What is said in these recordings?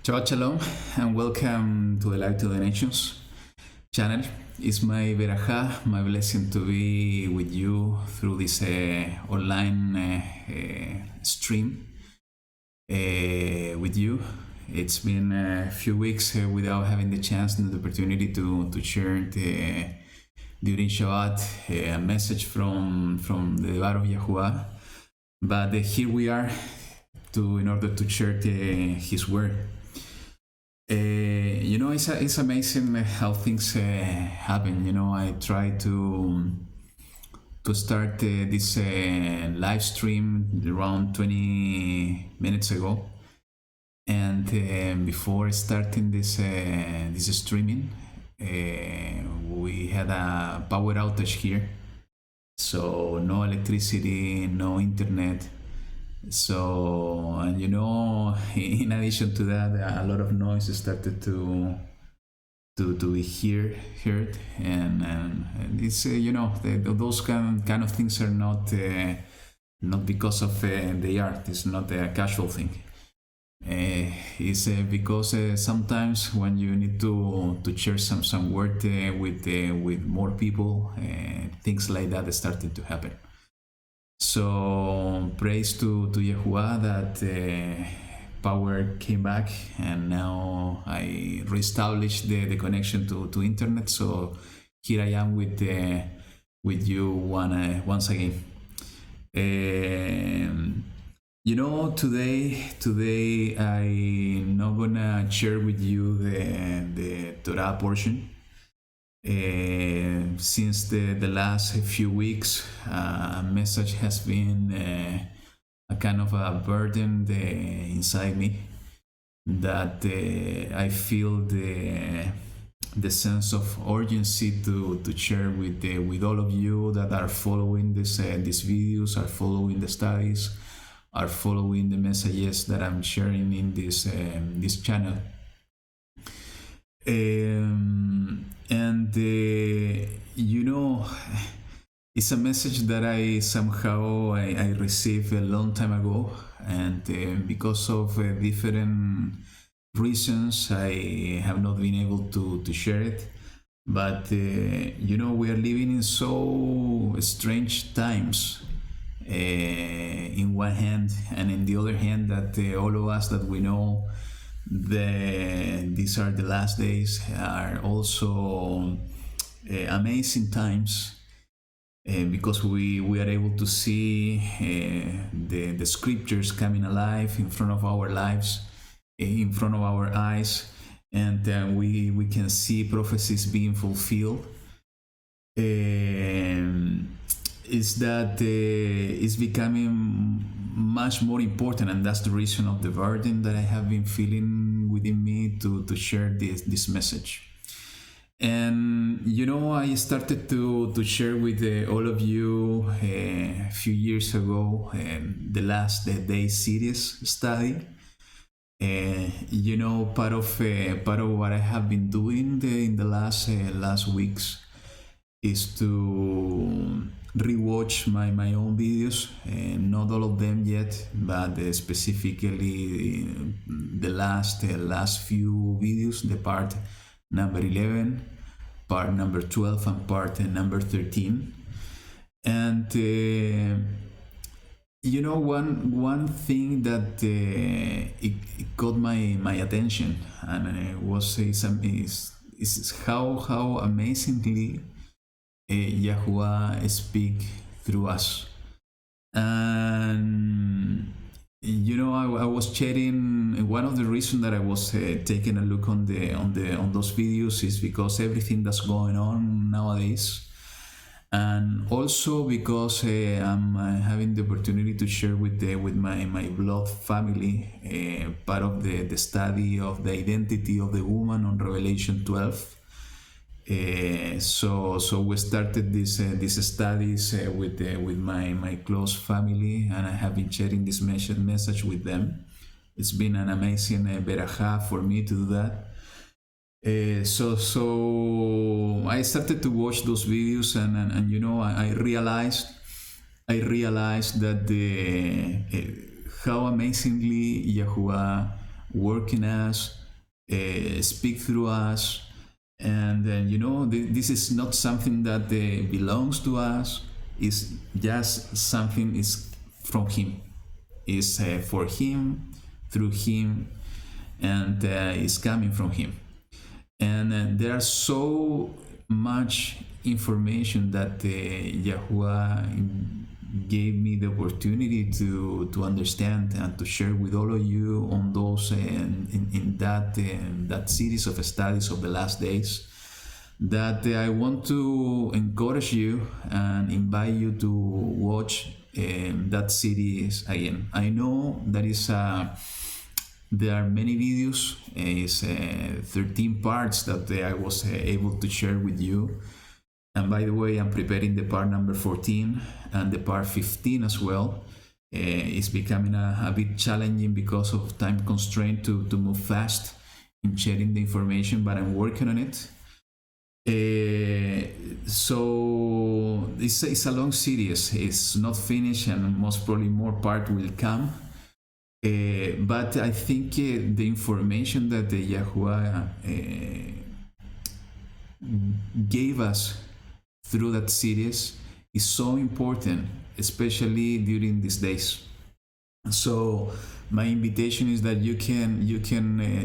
Shabbat Shalom and welcome to the Light to the Nations channel. It's my beracha, my blessing to be with you through this online stream with you. It's been a few weeks without having the chance and the opportunity to share during Shabbat a message from the Bar of Yahuwah. But here we are in order to share His word. It's amazing how things happen. I try to start this live stream around 20 minutes ago, and before starting this streaming, we had a power outage here, so no electricity, no internet. So, and in addition to that, a lot of noise started to be heard, and it's those kind of things are not because of the art. It's not a casual thing. It's because sometimes when you need to share some word with more people, things like that started to happen. So praise to Yahuwah that power came back, and now I reestablished the connection to internet. So here I am with you once again. Today I'm not gonna share with you the Torah portion. Since the last few weeks, a message has been a kind of a burden inside me that I feel the sense of urgency to share with all of you that are following these videos, are following the studies, are following the messages that I'm sharing in this channel. It's a message that I somehow received a long time ago, and because of different reasons I have not been able to share it. But we are living in so strange times, in one hand, and in the other hand that all of us that we know these are the last days are also amazing times, because we are able to see the scriptures coming alive in front of our lives, in front of our eyes, and we can see prophecies being fulfilled. Is that it's becoming much more important, and that's the reason of the burden that I have been feeling within me to share this message. And I started to share with all of you a few years ago the Last Day series study. Part of what I have been doing in the last weeks is to rewatch my own videos, not all of them yet, but specifically the last few videos, the part number 11, part number 12, and part number 13. And one thing that it caught my attention, and is how amazingly Yahuwah speak through us. And I was sharing, one of the reasons that I was taking a look on those videos is because everything that's going on nowadays, and also because I'm having the opportunity to share with my blood family part of the study of the identity of the woman on Revelation 12. So we started these studies with my close family, and I have been sharing this message with them. It's been an amazing beracha for me to do that. So I started to watch those videos, and I realized that how amazingly Yahuwah work in us, speak through us. And this is not something that belongs to us. It's just something is from him. It's for him, through him, and is coming from him. And there are so much information that Yahuwah gave me the opportunity to understand and to share with all of you on those in that series of studies of the last days, that I want to encourage you and invite you to watch that series again. I know that is there are many videos. It's 13 parts that I was able to share with you. And by the way, I'm preparing the part number 14 and the part 15 as well. It's becoming a bit challenging because of time constraint to move fast in sharing the information, but I'm working on it. So it's a long series. It's not finished, and most probably more part will come. But I think the information that the Yahuwah gave us through that series is so important, especially during these days. So my invitation is that you can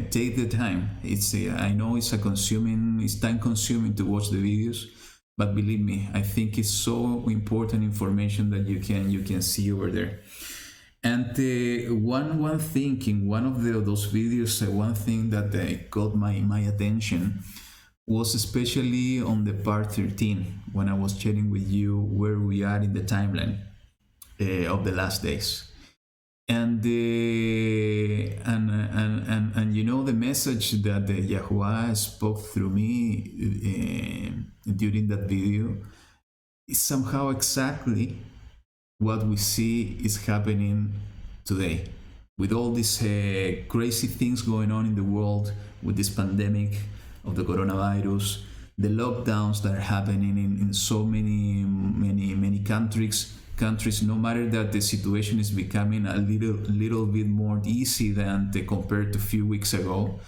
take the time. It's I know it's time consuming to watch the videos, but believe me, I think it's so important information that you can see over there. And one thing in one of those videos, one thing that got my attention was especially on the part 13, when I was sharing with you where we are in the timeline of the last days. And the the message that the Yahuwah spoke through me during that video is somehow exactly what we see is happening today, with all these crazy things going on in the world, with this pandemic of the coronavirus, the lockdowns that are happening in so many countries. No matter that the situation is becoming a little bit more easy than compared to a few weeks ago,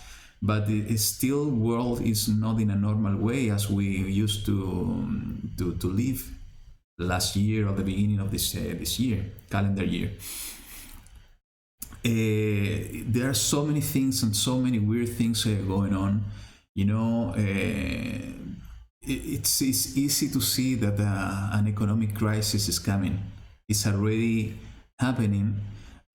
but the still world is not in a normal way as we used to live last year or the beginning of this year, calendar year. There are so many things and so many weird things going on. It's easy to see that an economic crisis is coming. It's already happening,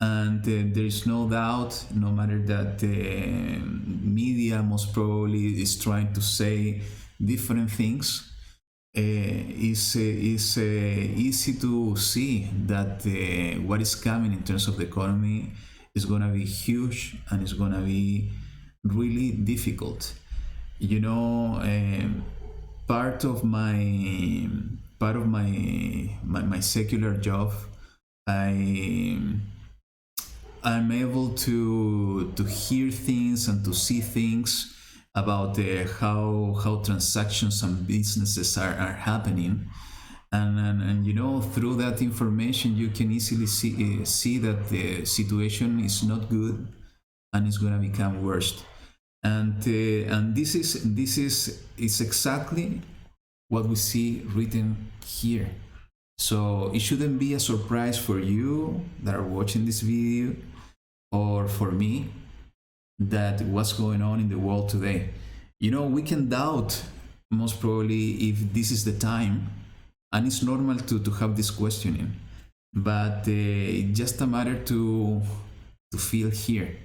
and there is no doubt, no matter that the media most probably is trying to say different things, it's easy to see that what is coming in terms of the economy is going to be huge, and it's going to be really difficult. Part of my secular job, I'm able to hear things and to see things about how transactions and businesses are happening, and through that information you can easily see that the situation is not good and it's going to become worse. And this is exactly what we see written here. So it shouldn't be a surprise for you that are watching this video, or for me, that what's going on in the world today. We can doubt most probably if this is the time, and it's normal to have this questioning, but it's just a matter to feel here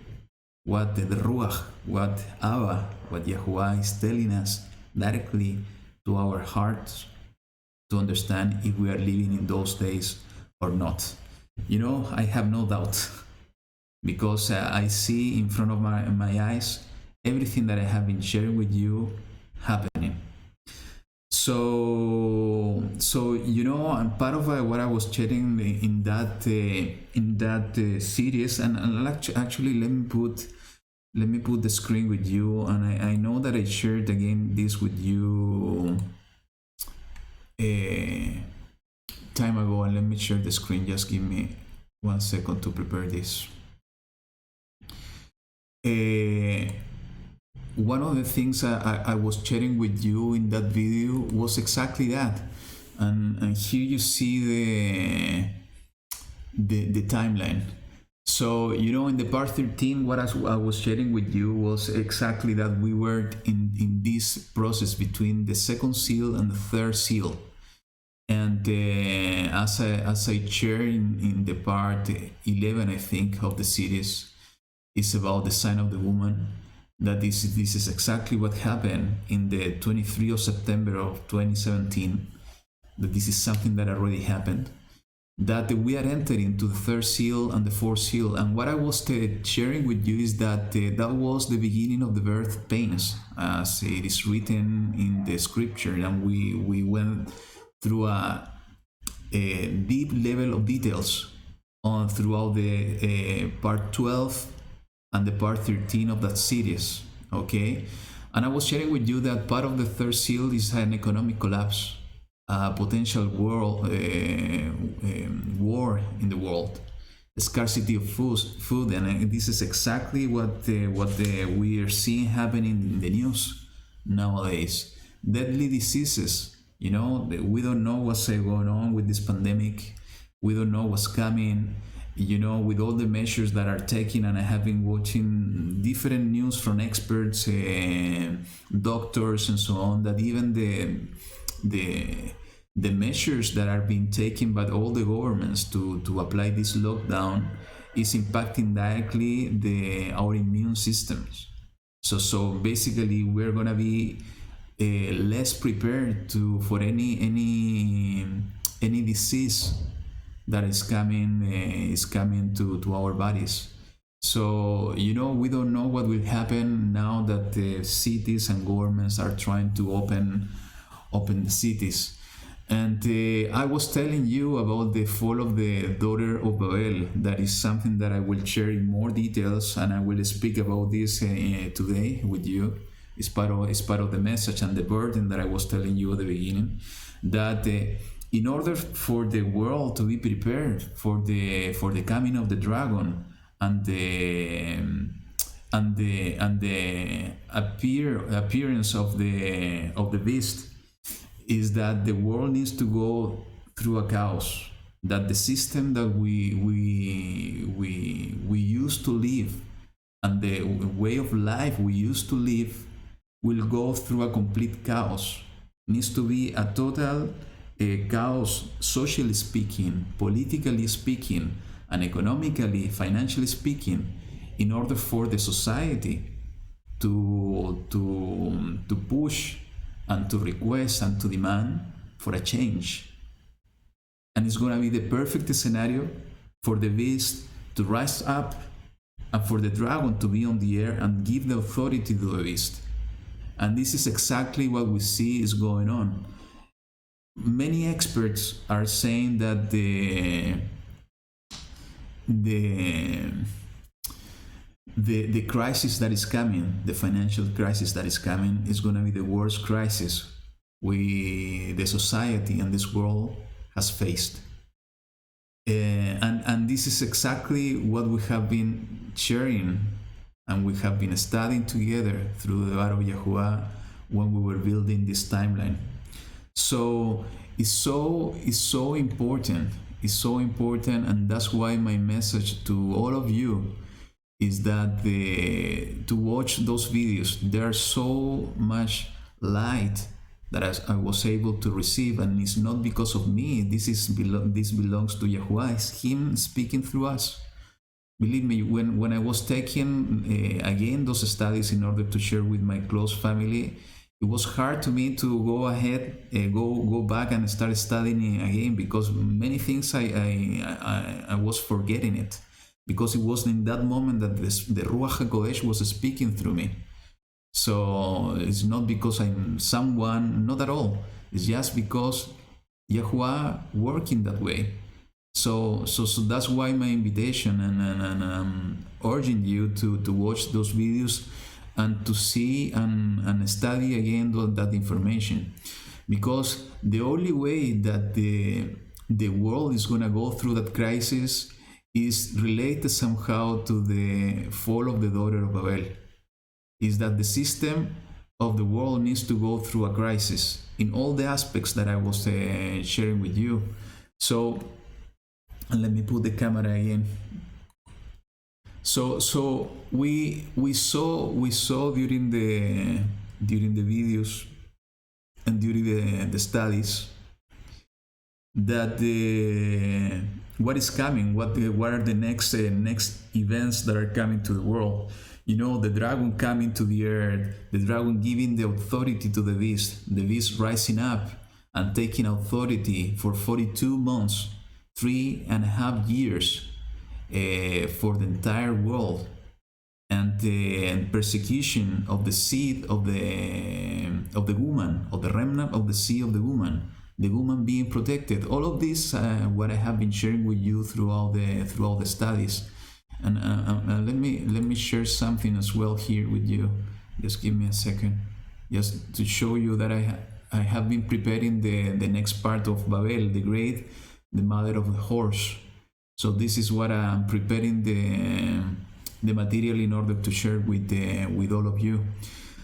what the Ruach, what Abba, what Yahuwah is telling us directly to our hearts, to understand if we are living in those days or not. I have no doubt, because I see in front of my eyes everything that I have been sharing with you happening. So and part of what I was sharing in that series, and actually let me put the screen with you, and I know that I shared again this with you time ago, and let me share the screen. Just give me 1 second to prepare this. one of the things I was sharing with you in that video was exactly that. And here you see the timeline. So, in the part 13, what I was sharing with you was exactly that we were in this process between the second seal and the third seal. And as I share in the part 11, I think, of the series, is about the sign of the woman. That this is exactly what happened in the 23 of September of 2017. That this is something that already happened. That we are entering into the third seal and the fourth seal. And what I was sharing with you is that that was the beginning of the birth pains, as it is written in the scripture. And we went through a deep level of details on throughout the part 12 and the part 13 of that series. Okay, and I was sharing with you that part of the third seal is an economic collapse, a potential war in the world, scarcity of food, and this is exactly what we are seeing happening in the news nowadays. Deadly diseases. We don't know what's going on with this pandemic. We don't know what's coming. With all the measures that are taken, and I have been watching different news from experts, doctors, and so on, that even the measures that are being taken by all the governments to apply this lockdown is impacting directly our immune systems. So basically, we're gonna be less prepared for any disease that is coming to our bodies. So we don't know what will happen now that the cities and governments are trying to open the cities. And I was telling you about the fall of the daughter of Babel. That is something that I will share in more details, and I will speak about this today with you. It's part of the message and the burden that I was telling you at the beginning. That in order for the world to be prepared for the coming of the dragon and the appearance of the beast, is that the world needs to go through a chaos. That the system that we used to live, and the way of life we used to live, will go through a complete chaos. Needs to be a total chaos, socially speaking, politically speaking, and economically, financially speaking, in order for the society to push and to request and to demand for a change. And it's going to be the perfect scenario for the beast to rise up and for the dragon to be on the air and give the authority to the beast. And this is exactly what we see is going on. Many experts are saying that the crisis that is coming, the financial crisis that is coming, is going to be the worst crisis the society and this world has faced. And this is exactly what we have been sharing, and we have been studying together through the Bar of Yahuwah when we were building this timeline. So it's so important. It's so important, and that's why my message to all of you is that to watch those videos. There's so much light that I was able to receive, and it's not because of me. This belongs to Yahuwah. It's Him speaking through us. Believe me, when I was taking again those studies in order to share with my close family, it was hard to me to go ahead, go back and start studying again, because many things I was forgetting it, because it was in that moment that the Ruach HaKodesh was speaking through me. So it's not because I'm someone, not at all. It's just because Yahuwah working that way. So that's why my invitation, and I'm urging you to watch those videos and to see and study again that information, because the only way that the world is going to go through that crisis is related somehow to the fall of the daughter of Babel. is that the system of the world needs to go through a crisis in all the aspects that I was sharing with you. So let me put the camera again. So we saw during the videos and during the studies that the what is coming, what are the next events that are coming to the world. The dragon coming to the earth, the dragon giving the authority to the beast rising up and taking authority for 42 months, 3.5 years, for the entire world, and persecution of the seed of the woman, of the remnant of the seed of the woman being protected. All of this, what I have been sharing with you throughout the studies, and let me share something as well here with you. Just give me a second, just to show you that I have been preparing the next part of Babel the Great, the mother of the horse. So this is what I'm preparing the material in order to share with all of you.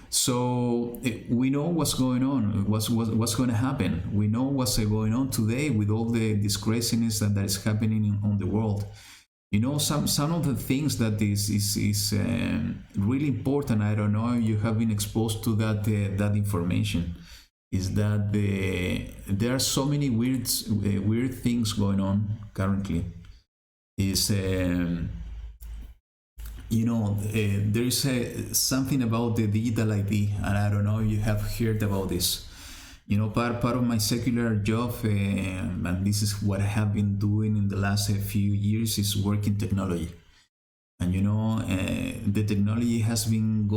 So we know what's going on, what's going to happen. We know what's going on today with all this craziness that is happening on the world. Some of the things that is really important. I don't know if you have been exposed to that information. Is that there are so many weird things going on currently. Is there is something about the digital ID, and I don't know if you have heard about this. Part of my secular job, and this is what I have been doing in the last few years, is working technology. And the technology has been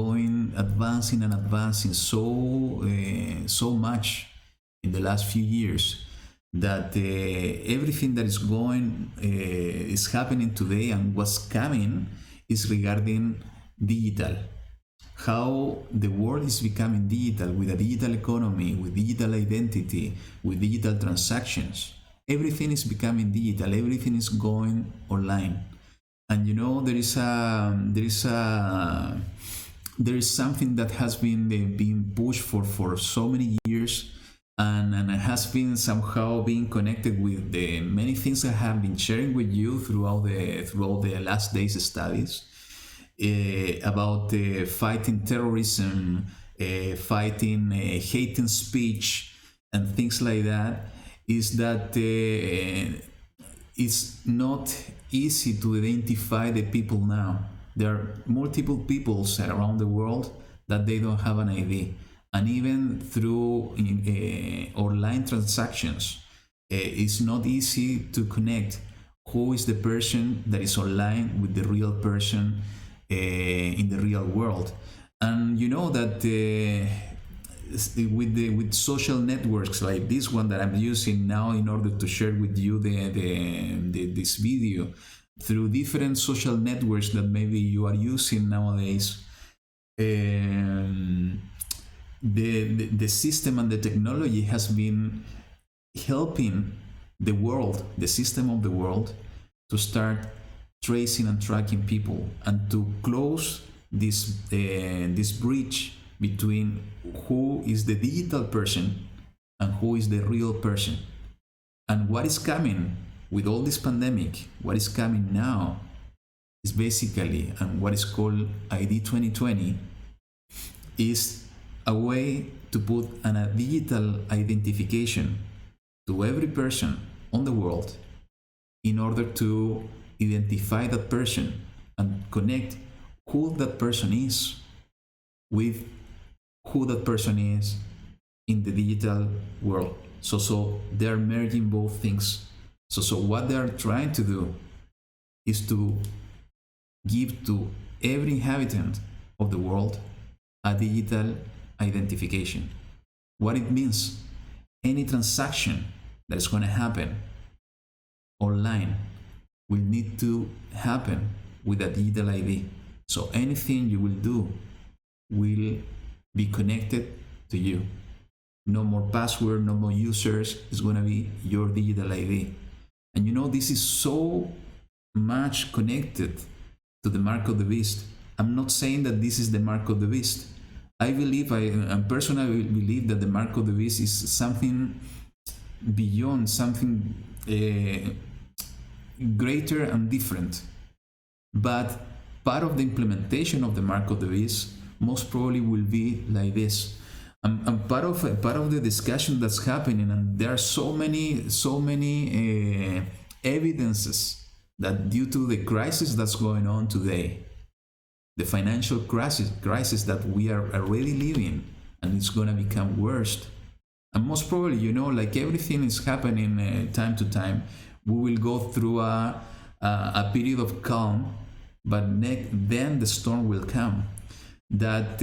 advancing and advancing so much in the last few years, that everything that is happening today and what's coming is regarding digital. How the world is becoming digital, with a digital economy, with digital identity, with digital transactions. Everything is becoming digital. Everything is going online. And there is something that has been being pushed for so many years, and it has been somehow being connected with the many things I have been sharing with you throughout the last days' studies, about fighting terrorism, fighting hate speech, and things like that. Is that it's not easy to identify the people now. There are multiple peoples around the world that they don't have an ID, and even through online transactions, it's not easy to connect who is the person that is online with the real person in the real world. And that with social networks like this one that I'm using now in order to share with you this video, through different social networks that maybe you are using nowadays, the system and the technology has been helping the world, the system of the world, to start tracing and tracking people, and to close this bridge between who is the digital person and who is the real person. And what is coming with all this pandemic, what is coming now, is basically, and what is called ID 2020, is a way to put a digital identification to every person on the world, in order to identify that person and connect who that person is with who that person is in the digital world. So they're merging both things. So what they're trying to do is to give to every inhabitant of the world a digital identification. What it means: any transaction that is going to happen online will need to happen with a digital ID. So anything you will do will be connected to you. No more password, no more users. It's going to be your digital ID. And this is so much connected to the mark of the beast, I'm not saying that this is the mark of the beast. I personally believe that the mark of the beast is something beyond, something greater and different. But part of the implementation of the mark of the beast most probably will be like this. And part of the discussion that's happening, and there are so many evidences that due to the crisis that's going on today, the financial crisis that we are already living, and it's going to become worse. And most probably, like everything is happening time to time, we will go through a period of calm, but then the storm will come. That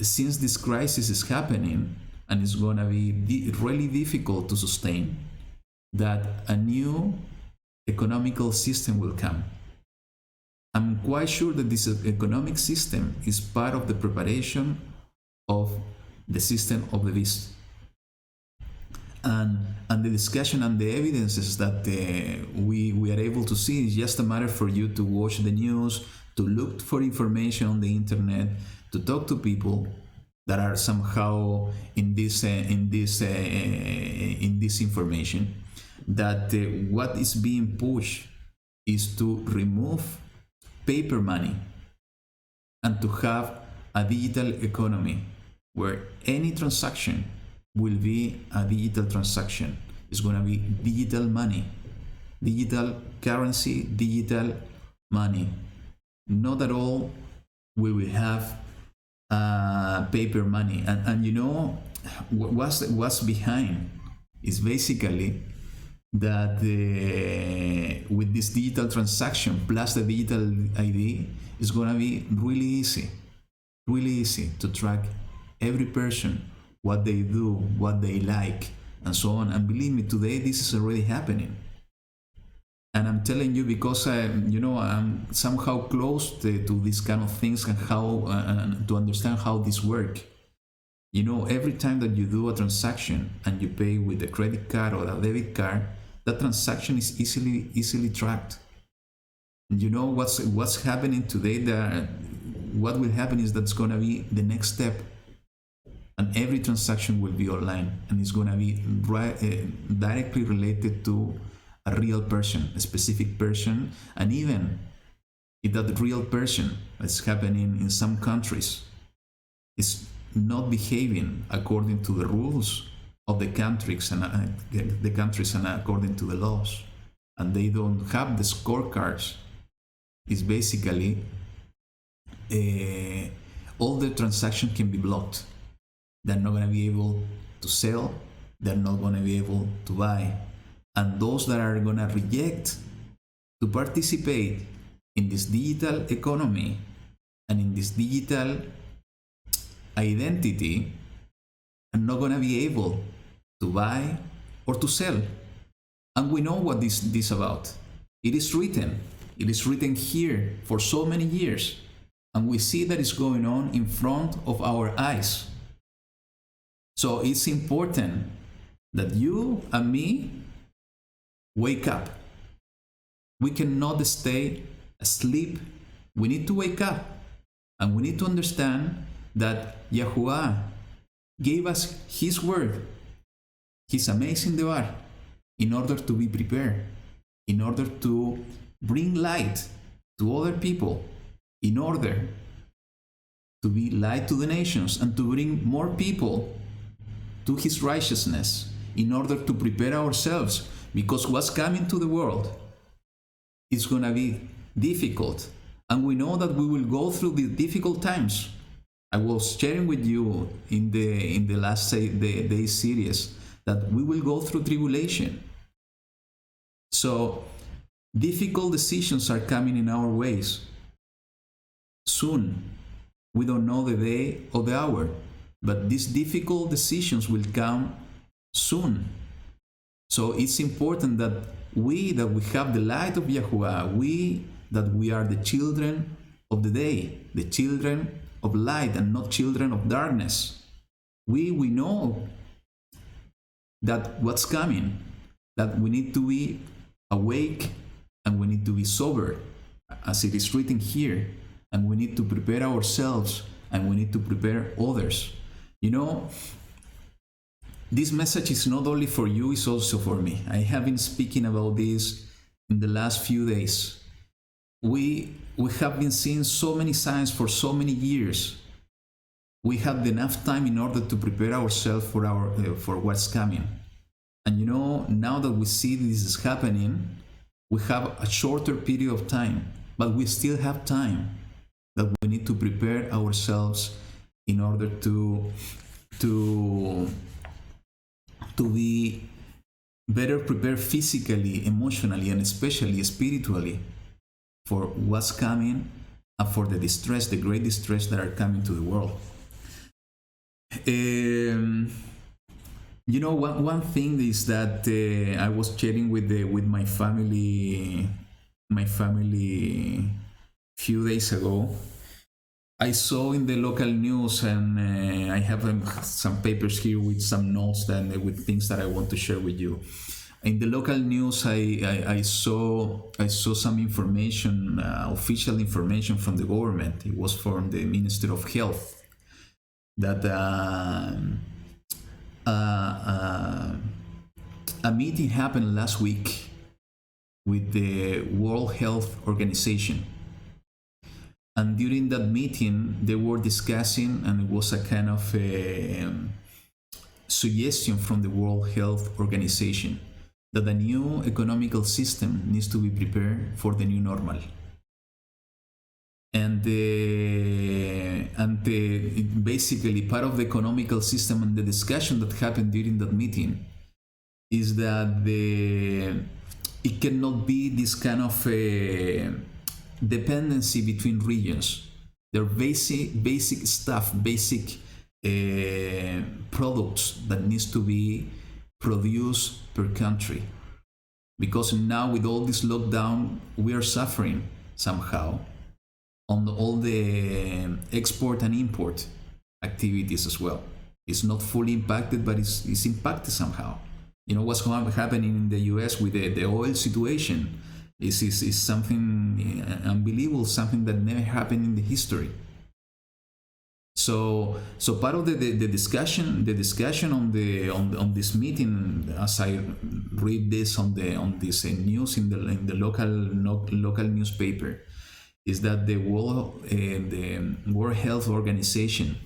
since this crisis is happening and it's going to be really difficult to sustain, that a new economical system will come. I'm quite sure that this economic system is part of the preparation of the system of the beast. And the discussion and the evidences that we are able to see is just a matter for you to watch the news, to look for information on the internet, to talk to people that are somehow in this information. That what is being pushed is to remove paper money and to have a digital economy where any transaction will be a digital transaction. It's going to be digital money, digital currency, digital money. Not at all will we have paper money. And what's behind is basically that with this digital transaction plus the digital ID, it's going to be really easy to track every person, what they do, what they like, and so on. And believe me, today this is already happening. And I'm telling you because I'm somehow close to these kind of things and how to understand how this work. Every time that you do a transaction and you pay with a credit card or a debit card, that transaction is easily tracked. And what's happening today? What will happen is that's going to be the next step, and every transaction will be online, and it's going to be directly related to a real person, a specific person. And even if that real person is happening in some countries is not behaving according to the rules of the countries and according to the laws, and they don't have the scorecards, is basically all the transactions can be blocked. They're not going to be able to sell, they're not going to be able to buy. And those that are going to reject to participate in this digital economy and in this digital identity are not going to be able to buy or to sell. And we know what this is about. It is written here for so many years, and we see that it's going on in front of our eyes. So it's important that you and me wake up. We cannot stay asleep. We need to wake up, and we need to understand that Yahuwah gave us His word, His amazing Devar, in order to be prepared, in order to bring light to other people, in order to be light to the nations and to bring more people to His righteousness, in order to prepare ourselves, because what's coming to the world is going to be difficult, and we know that we will go through the difficult times. I was sharing with you in the last day series that we will go through tribulation. So difficult decisions are coming in our ways soon. We don't know the day or the hour, but these difficult decisions will come soon. So it's important that we have the light of Yahuwah, that we are the children of the day, the children of light and not children of darkness. We know that what's coming, that we need to be awake and we need to be sober, as it is written here, and we need to prepare ourselves, and we need to prepare others. You know, this message is not only for you, it's also for me. I have been speaking about this in the last few days. We have been seeing so many signs for so many years. We had enough time in order to prepare ourselves for what's coming. And you know, now that we see this is happening, we have a shorter period of time, but we still have time that we need to prepare ourselves in order to be better prepared physically, emotionally, and especially spiritually for what's coming and for the distress, the great distress that are coming to the world. You know, one thing is that I was chatting with my family few days ago. I saw in the local news, and I have some papers here with some notes that with things that I want to share with you. In the local news, I saw some information, official information from the government. It was from the Ministry of Health that a meeting happened last week with the World Health Organization. And during that meeting, they were discussing, and it was a kind of a suggestion from the World Health Organization that a new economical system needs to be prepared for the new normal. And basically part of the economical system and the discussion that happened during that meeting is that it cannot be this kind of dependency between regions. There are basic stuff, basic products that needs to be produced per country, because now with all this lockdown we are suffering somehow on all the export and import activities as well. It's not fully impacted, but it's impacted somehow. You know what's happening in the US with the oil situation is something unbelievable, something that never happened in the history. So part of the discussion on this meeting, as I read this on this news in the local newspaper, is that the World Health Organization,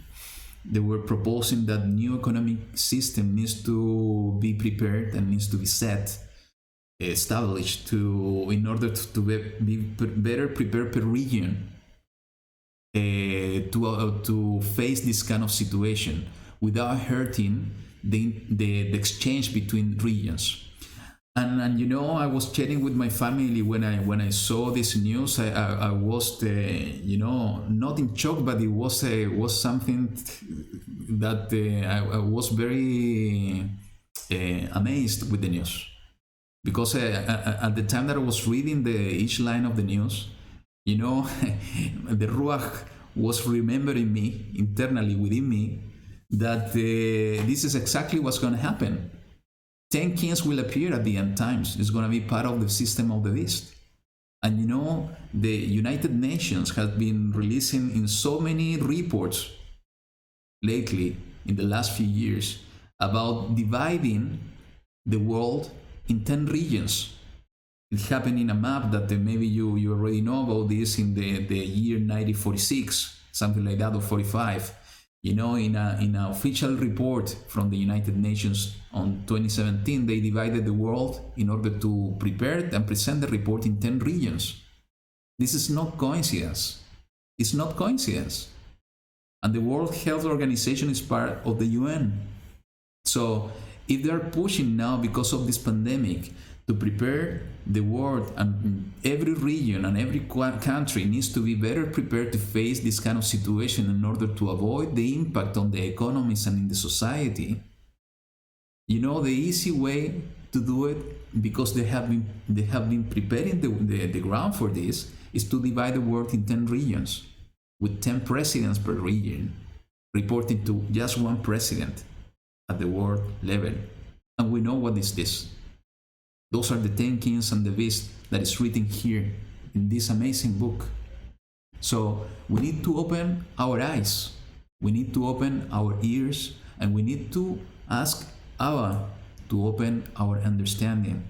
they were proposing that new economic system needs to be prepared and needs to be established in order to be better prepared per region to face this kind of situation without hurting the exchange between regions. And you know, I was chatting with my family when I saw this news. I was you know, not in shock, but it was something that I was very amazed with the news, because at the time that I was reading each line of the news, you know, the Ruach was remembering me internally within me that this is exactly what's going to happen. 10 kings will appear at the end times. It's going to be part of the system of the beast. And you know, the United Nations has been releasing in so many reports lately in the last few years about dividing the world in 10 regions. It happened in a map that maybe you already know about this in the year 1946, something like that, or 45. You know, in an official report from the United Nations on 2017, they divided the world in order to prepare and present the report in 10 regions. This is not coincidence. It's not coincidence. And the World Health Organization is part of the UN. So if they're pushing now because of this pandemic to prepare the world, and every region and every country needs to be better prepared to face this kind of situation in order to avoid the impact on the economies and in the society. You know, the easy way to do it, because they have been preparing the ground for this, is to divide the world in 10 regions with 10 presidents per region, reporting to just one president at the world level. And we know what is this. Those are the 10 kings and the beast that is written here in this amazing book. So we need to open our eyes, we need to open our ears, and we need to ask Abba to open our understanding,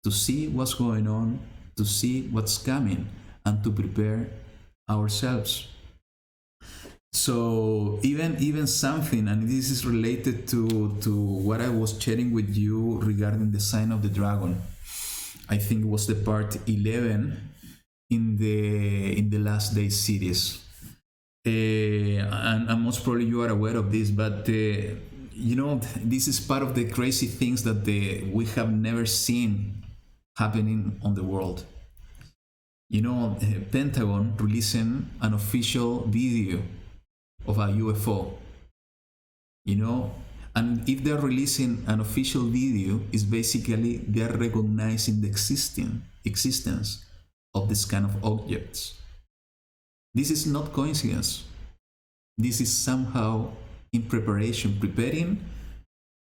to see what's going on, to see what's coming, and to prepare ourselves. So even something, and this is related to what I was sharing with you regarding the sign of the dragon. I think it was the part 11 in the last day series. And most probably you are aware of this, but this is part of the crazy things that we have never seen happening on the world. Pentagon releasing an official video of a UFO. And if they're releasing an official video, is basically they're recognizing the existence of this kind of objects. This is not coincidence. This is somehow in preparing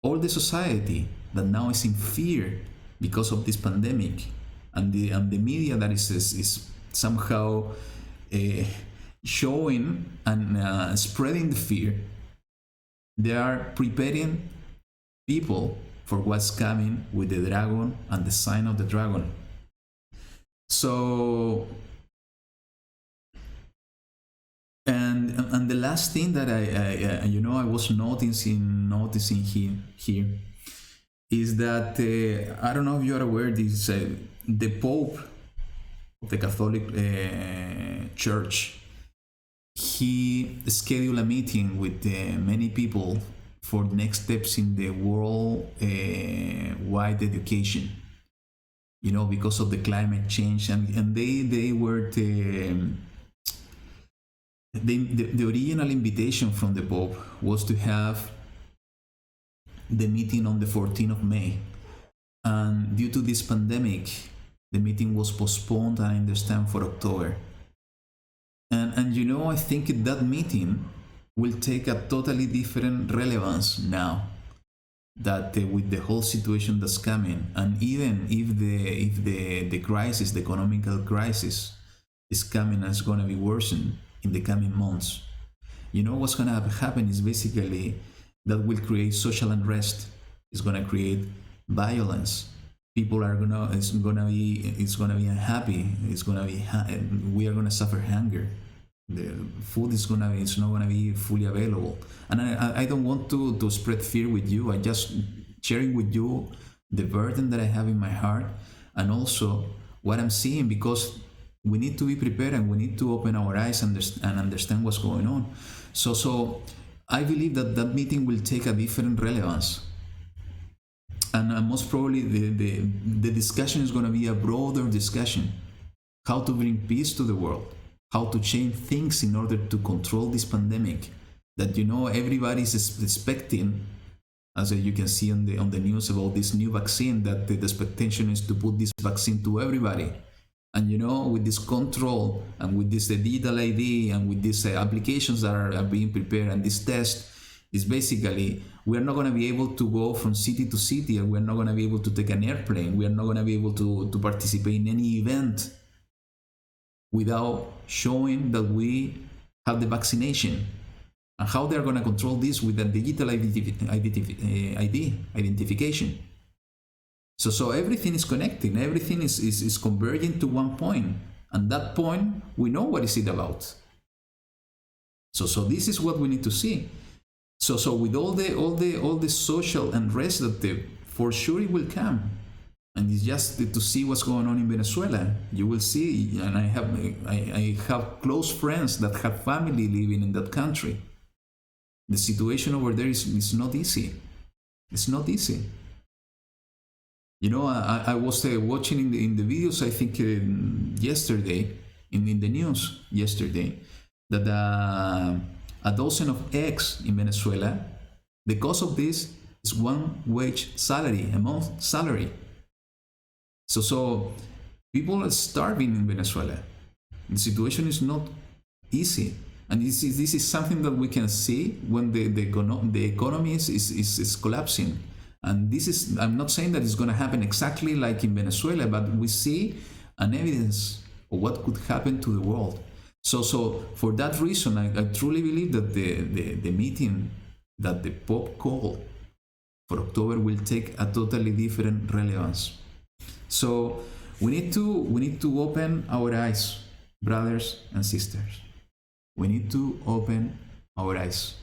all the society that now is in fear because of this pandemic, and the media that is somehow showing and spreading the fear. They are preparing people for what's coming with the dragon and the sign of the dragon. So, and the last thing that I was noticing here is that I don't know if you are aware, this the Pope of the Catholic Church, he scheduled a meeting with many people for the next steps in the world wide education. Because of the climate change, and they were the original invitation from the Pope was to have the meeting on the 14th of May, and due to this pandemic, the meeting was postponed, I understand, for October. And I think that meeting will take a totally different relevance now that with the whole situation that's coming, and even if the crisis, the economical crisis, is coming and it's going to be worsened in the coming months, what's going to happen is basically that will create social unrest. It's going to create violence. People are it's gonna be unhappy. We are gonna suffer hunger. The food is not gonna be fully available. And I don't want to spread fear with you. I just sharing with you the burden that I have in my heart, and also what I'm seeing, because we need to be prepared and we need to open our eyes and understand what's going on. So I believe that meeting will take a different relevance. And most probably the discussion is going to be a broader discussion. How to bring peace to the world. How to change things in order to control this pandemic. That everybody is expecting, as you can see on the news about this new vaccine, that the expectation is to put this vaccine to everybody. And with this control and with this digital ID and with these applications that are being prepared, and this test, is basically we are not going to be able to go from city to city, and we're not going to be able to take an airplane. We are not going to be able to participate in any event without showing that we have the vaccination. And how they're going to control this with the digital identification. So everything is connecting, everything is converging to one point, and that point we know what is it about. So this is what we need to see. So with all the social unrest that for sure it will come, and it's just to see what's going on in Venezuela. You will see, and I have close friends that have family living in that country. The situation over there is not easy. It's not easy. I was watching in the videos, I think yesterday, in the news yesterday, that a dozen of eggs in Venezuela, the cost of this is one wage salary, a month salary. So people are starving in Venezuela. The situation is not easy. And this is something that we can see when the economy is collapsing. And I'm not saying that it's going to happen exactly like in Venezuela, but we see an evidence of what could happen to the world. So for that reason, I truly believe that the meeting that the Pope called for October will take a totally different relevance. So we need to open our eyes, brothers and sisters. We need to open our eyes,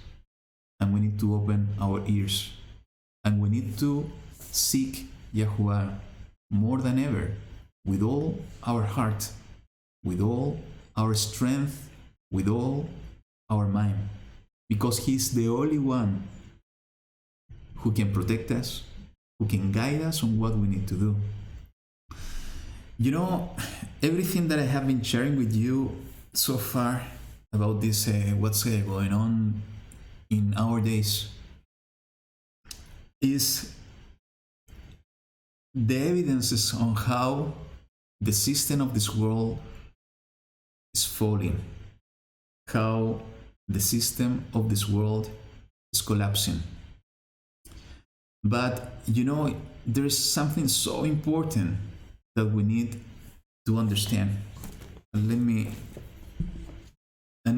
and we need to open our ears, and we need to seek Yahuwah more than ever, with all our heart, with all our strength, with all our mind, because He's the only one who can protect us, who can guide us on what we need to do. You know, everything that I have been sharing with you so far about this, what's going on in our days, is the evidences on how the system of this world is falling, how the system of this world is collapsing. But you know, there is something so important that we need to understand. And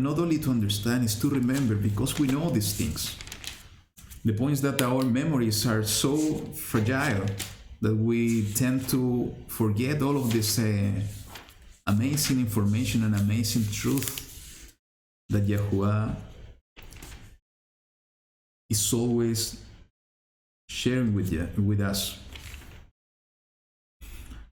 not only to understand, is to remember, because we know these things. The point is that our memories are so fragile that we tend to forget all of this amazing information and amazing truth that Yahuwah is always sharing with us.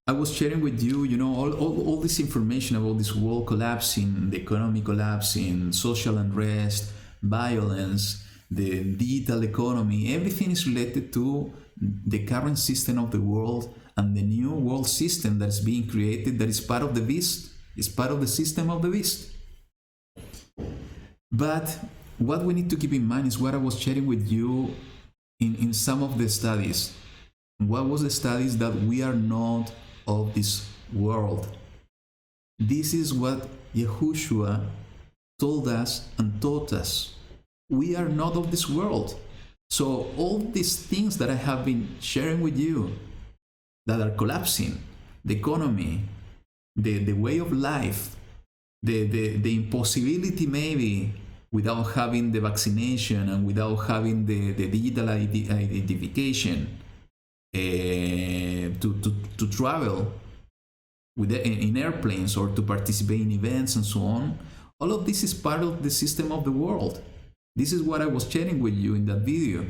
I was sharing with you, you know, all this information about this world collapsing, the economy collapsing, social unrest, violence, the digital economy. Everything is related to the current system of the world and the new world system that is being created, that is part of the beast, is part of the system of the beast. But what we need to keep in mind is what I was sharing with you in some of the studies. What was the studies? That we are not of this world. This is what Yahushua told us and taught us. We are not of this world. So all these things that I have been sharing with you that are collapsing, the economy, the way of life, the impossibility maybe without having the vaccination and without having the digital identification, to travel in airplanes or to participate in events and so on. All of this is part of the system of the world. This is what I was sharing with you in that video.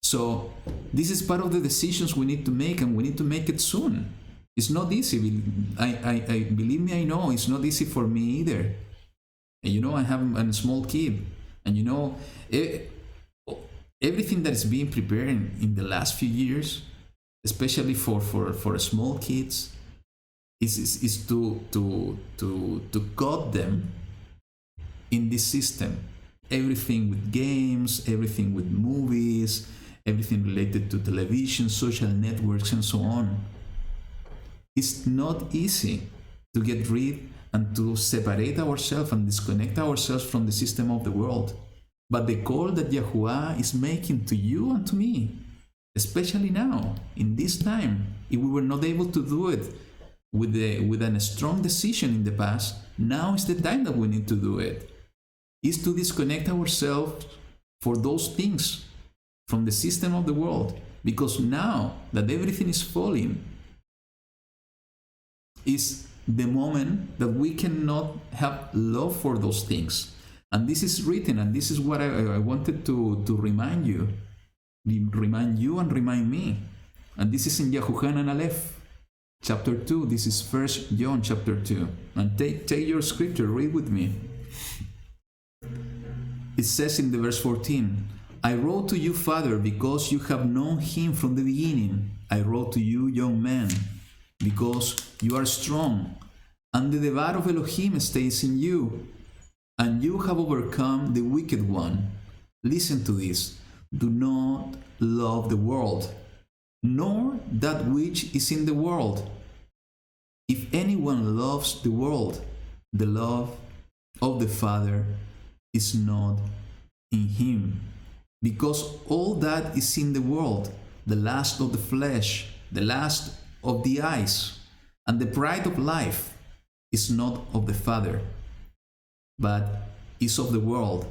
So this is part of the decisions we need to make, and we need to make it soon. It's not easy. I believe me, I know it's not easy for me either. And you know, I have a small kid, and you know, everything that is being prepared in the last few years, especially for small kids, is to cut them in this system. Everything with games, everything with movies, everything related to television, social networks, and so on. It's not easy to get rid and to separate ourselves and disconnect ourselves from the system of the world. But the call that Yahuwah is making to you and to me, especially now, in this time, if we were not able to do it with a strong decision in the past, now is the time that we need to do it. Is to disconnect ourselves for those things from the system of the world. Because now that everything is falling, is the moment that we cannot have love for those things. And this is written, and this is what I wanted to remind you and remind me. And this is in Yahuchanan Aleph, chapter 2. This is 1 John chapter 2. And take your scripture, read with me. It says in the verse 14, I wrote to you, Father, because you have known him from the beginning. I wrote to you, young man, because you are strong, and the devour of Elohim stays in you, and you have overcome the wicked one. Listen to this. Do not love the world, nor that which is in the world. If anyone loves the world, the love of the Father is not in him. Because all that is in the world, the lust of the flesh, the lust of the eyes, and the pride of life, is not of the Father, but is of the world,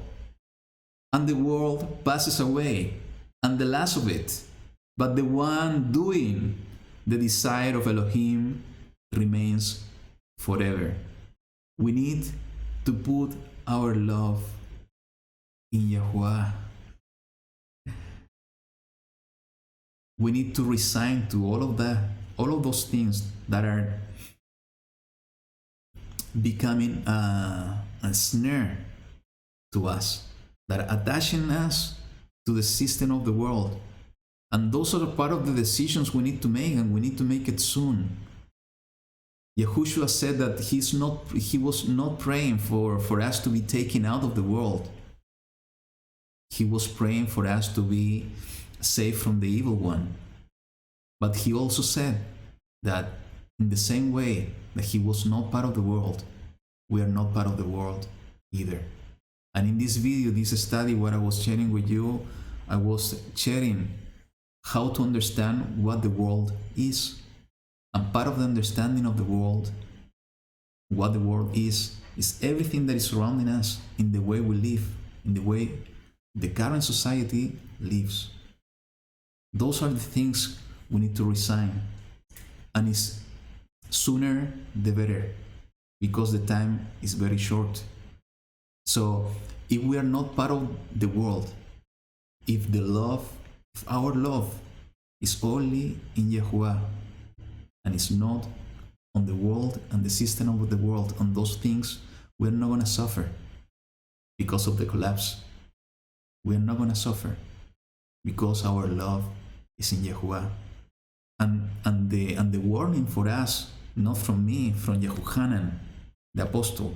and the world passes away, and the last of it. But the one doing the desire of Elohim remains forever. We need to put our love in Yahuwah. We need to resign to all of that, all of those things that are becoming a snare to us, that are attaching us to the system of the world. And those are part of the decisions we need to make, and we need to make it soon. Yahushua said that he was not praying for us to be taken out of the world. He was praying for us to be saved from the evil one. But he also said that in the same way that he was not part of the world, we are not part of the world either. And in this video, this study, what I was sharing with you, I was sharing how to understand what the world is. And part of the understanding of the world, what the world is everything that is surrounding us in the way we live, in the way the current society lives. Those are the things we need to resign. And it's sooner the better, because the time is very short. So if we are not part of the world, if our love is only in Yahuwah, and it's not on the world and the system of the world, on those things, we're not going to suffer because of the collapse. We're not going to suffer because our love is in Yahuwah. And the warning for us, not from me, from Yehohanan, the apostle,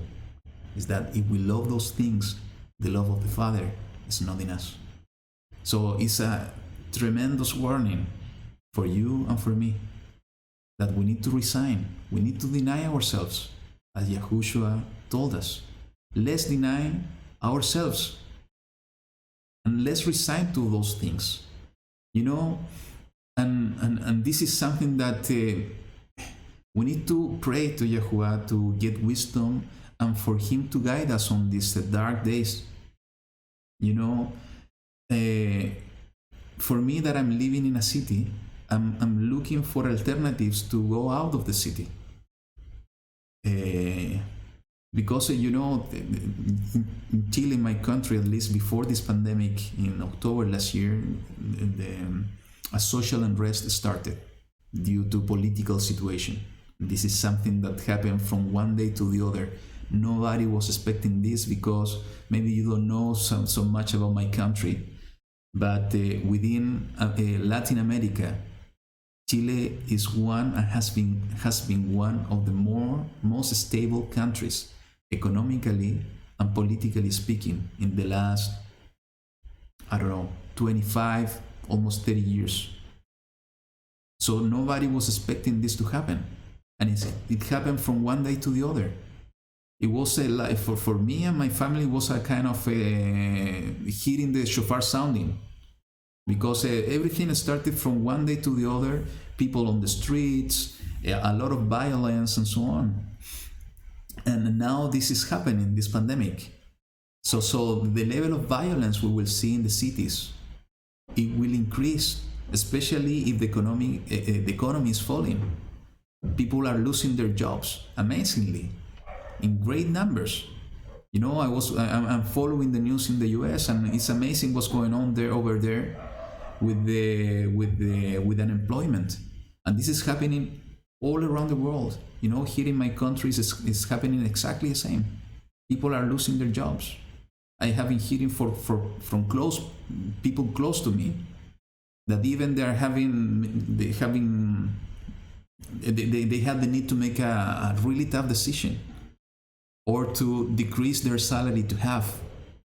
is that if we love those things, the love of the Father is not in us. So it's a tremendous warning for you and for me, that we need to resign. We need to deny ourselves, as Yahushua told us. Let's deny ourselves and let's resign to those things. You know, and this is something that we need to pray to Yahuwah to get wisdom and for Him to guide us on these dark days. You know, for me that I'm living in a city, I'm looking for alternatives to go out of the city. Because, you know, in Chile, my country, at least before this pandemic, in October last year, a social unrest started due to political situation. This is something that happened from one day to the other. Nobody was expecting this, because maybe you don't know so much about my country, but within Latin America, Chile is one and has been one of the most stable countries, economically and politically speaking, in the last, 25, almost 30 years. So nobody was expecting this to happen, and it happened from one day to the other. It was for me and my family, was a kind of hearing the shofar sounding, because everything started from one day to the other. People on the streets, a lot of violence and so on. And now this is happening, this pandemic. So the level of violence we will see in the cities, it will increase, especially if the economy is falling. People are losing their jobs amazingly, in great numbers. You know, I'm following the news in the US, and it's amazing what's going on over there with unemployment. And this is happening all around the world. You know, here in my country, it's happening exactly the same. People are losing their jobs. I have been hearing from people close to me, that even they have the need to make a really tough decision, or to decrease their salary to half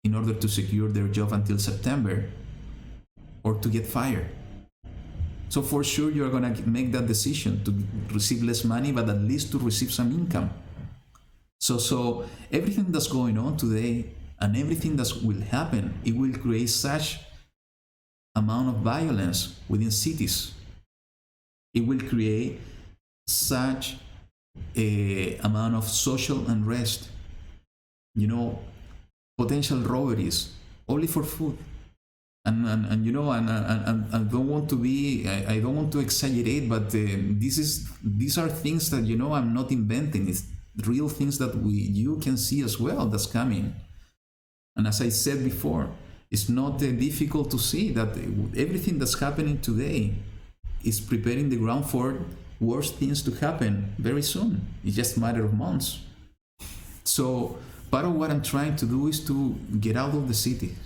in order to secure their job until September, or to get fired. So for sure you're going to make that decision to receive less money, but at least to receive some income. So everything that's going on today, and everything that will happen, it will create such amount of violence within cities. It will create such a amount of social unrest you know, potential robberies only for food. And you know, and I don't want to be, I don't want to exaggerate, but these are things that, you know, I'm not inventing. It's real things that you can see as well that's coming. And as I said before, it's not difficult to see that everything that's happening today is preparing the ground for worse things to happen very soon. It's just a matter of months. So part of what I'm trying to do is to get out of the city,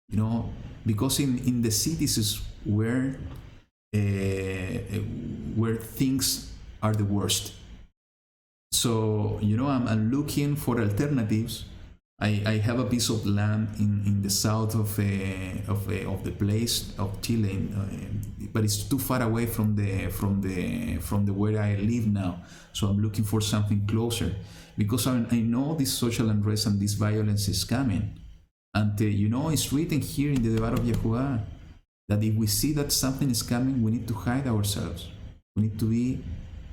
you know, because in the cities is where things are the worst. So, you know, I'm looking for alternatives. I have a piece of land in the south of the place of Chile, but it's too far away from the where I live now. So I'm looking for something closer because I know this social unrest and this violence is coming. And you know, it's written here in the Devar of Yahuwah that if we see that something is coming, we need to hide ourselves. We need to we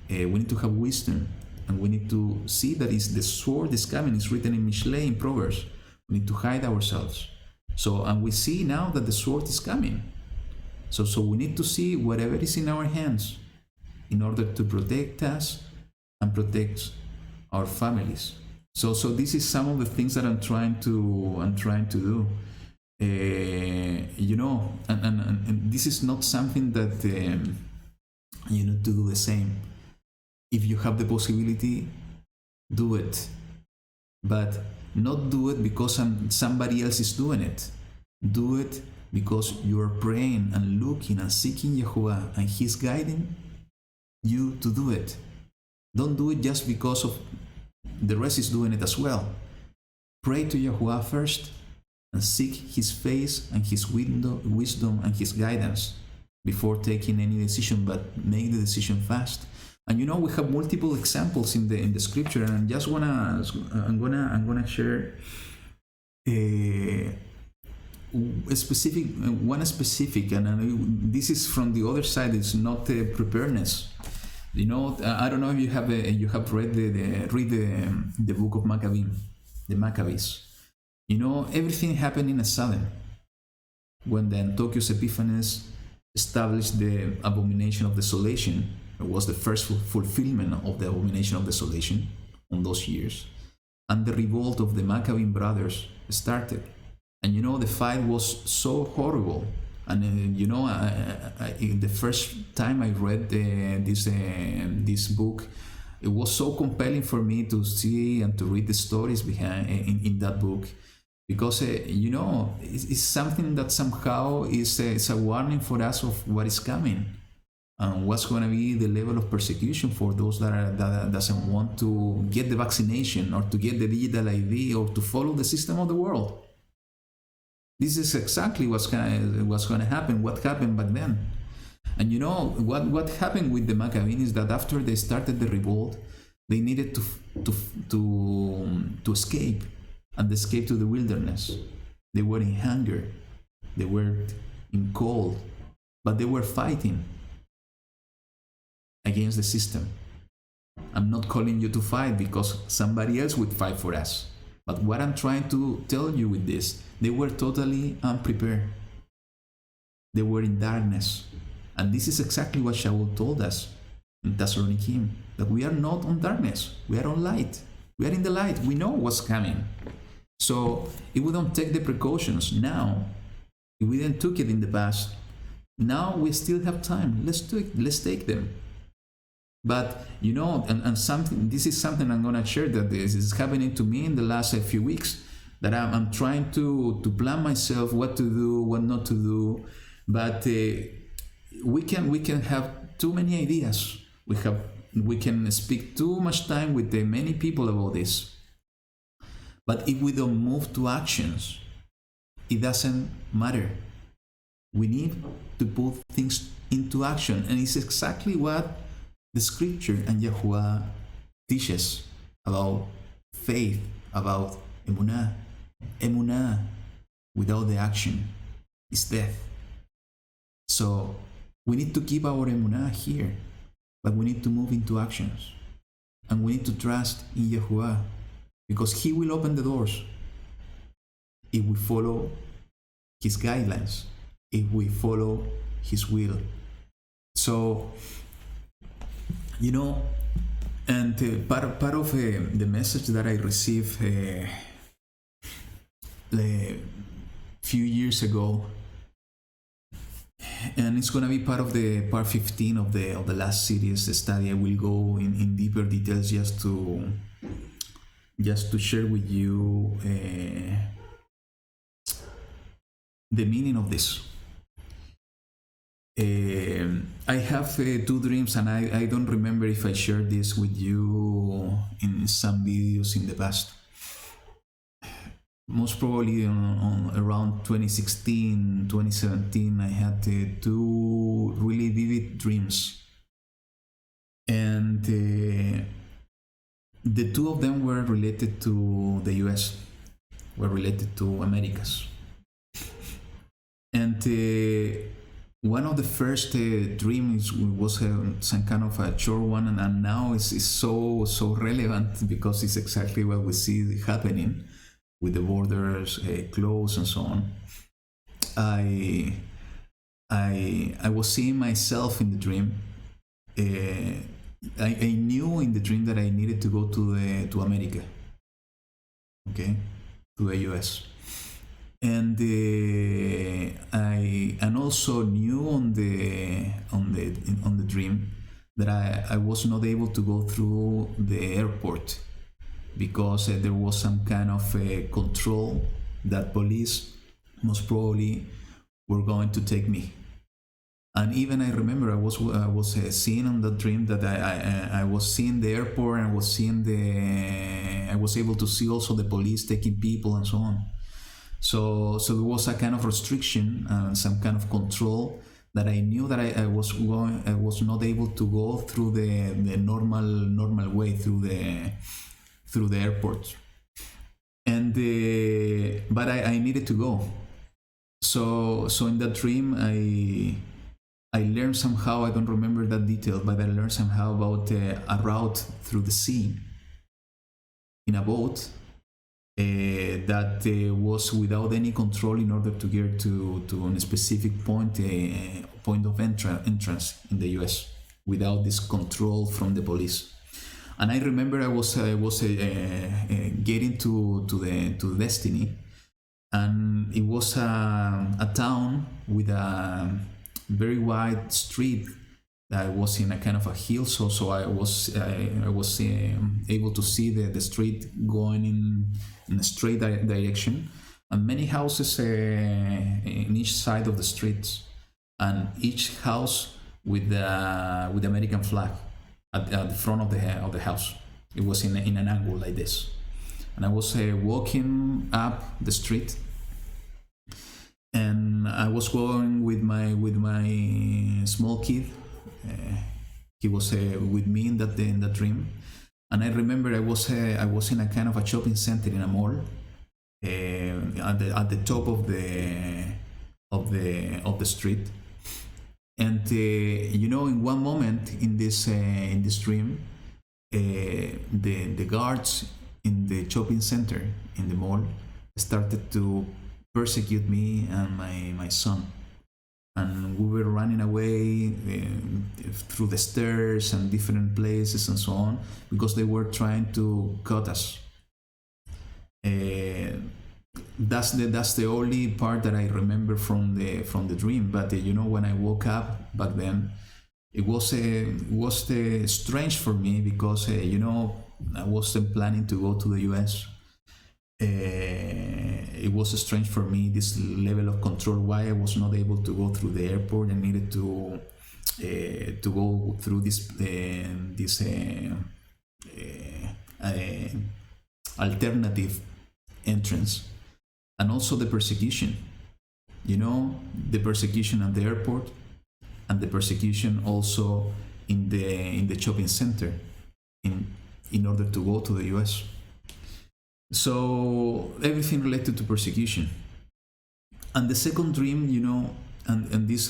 need to have wisdom, and we need to see that the sword is coming. It's written in Mishle, in Proverbs. We need to hide ourselves. So, and we see now that the sword is coming. So we need to see whatever is in our hands in order to protect us and protect our families. So this is some of the things that I'm trying to do. You know, and this is not something that you need to do the same. If you have the possibility, do it, but not do it because somebody else is doing it. Do it because you are praying and looking and seeking Yahuwah, and He's guiding you to do it. Don't do it just because of the rest is doing it as well. Pray to Yahuwah first and seek His face and His wisdom and His guidance before taking any decision, but make the decision fast. And you know, we have multiple examples in the scripture, and I'm gonna share a specific, and this is from the other side. It's not preparedness. You know, I don't know if you have read the book of Maccabees, the Maccabees. You know, everything happened in a sudden. When the Antiochus Epiphanes established the abomination of desolation, it was the first fulfillment of the abomination of desolation on those years. And the revolt of the Maccabean brothers started. And you know, the fight was so horrible. And you know, the first time I read this book, it was so compelling for me to see and to read the stories behind in that book. Because you know, it's something that somehow is a warning for us of what is coming. And what's going to be the level of persecution for those that doesn't want to get the vaccination or to get the digital ID or to follow the system of the world. This is exactly what's going to happen. What happened back then, and you know what happened with the Maccabees is that after they started the revolt, they needed to escape, and escape to the wilderness. They were in hunger, they were in cold, but they were fighting against the system. I'm not calling you to fight because somebody else would fight for us. But what I'm trying to tell you with this, they were totally unprepared. They were in darkness. And this is exactly what Shaul told us in Thessaloniki, that we are not on darkness, we are on light. We are in the light, we know what's coming. So if we don't take the precautions now, if we didn't took it in the past, now we still have time. Let's take them. But you know, and something, this is something I'm gonna share, that this is happening to me in the last few weeks, that I'm trying to plan myself what to do, what not to do. But we can have too many ideas. We can speak too much time with many people about this. But if we don't move to actions, it doesn't matter. We need to put things into action, and it's exactly what the scripture and Yahuwah teaches about faith, about emunah. Emunah without the action is death. So we need to keep our emunah here, but we need to move into actions, and we need to trust in Yahuwah. because he will open the doors if we follow his guidelines, if we follow his will. So, you know, and part of the message that I received a few years ago, and it's gonna be part of the part 15 of the last series study. I will go in deeper details just to share with you the meaning of this. I have two dreams, and I don't remember if I shared this with you in some videos in the past. Most probably on around 2016, 2017, I had two really vivid dreams. And the two of them were related to the US, were related to Americas. And one of the first dreams was some kind of a short one, and now it's so relevant because it's exactly what we see happening with the borders closed and so on. I was seeing myself in the dream. I knew in the dream that I needed to go to America, okay, to the US, and I also knew on the dream that I was not able to go through the airport because there was some kind of control that police most probably were going to take me. And even I remember I was seeing on the dream that I was seeing the airport, and I was able to see also the police taking people and so on. So there was a kind of restriction and some kind of control that I knew that I was not able to go through the normal way through the airport, and but I needed to go. So in that dream I learned somehow, I don't remember that detail, but I learned somehow about a route through the sea in a boat that was without any control in order to get to a specific point of entrance in the US without this control from the police. And I remember I was getting to the destiny, and it was a town with a very wide street that was in a kind of a hill. So I was able to see the street going in a straight direction, and many houses in each side of the streets, and each house with the American flag at the front of the house. It was in an angle like this, and I was walking up the street, and I was going with my small kid. He was with me in that dream, and I remember I was in a kind of a shopping center in a mall at the top of the street. And in one moment in this dream, the guards in the shopping center in the mall started to persecute me and my son, and we were running away through the stairs and different places and so on because they were trying to cut us. That's the only part that I remember from the dream. But when I woke up back then, it was strange for me because I wasn't planning to go to the US. It was strange for me, this level of control, why I was not able to go through the airport and needed to go through this alternative entrance. And also the persecution, the persecution at the airport, and the persecution also in the shopping center in order to go to the US. So everything related to persecution. And the second dream, and this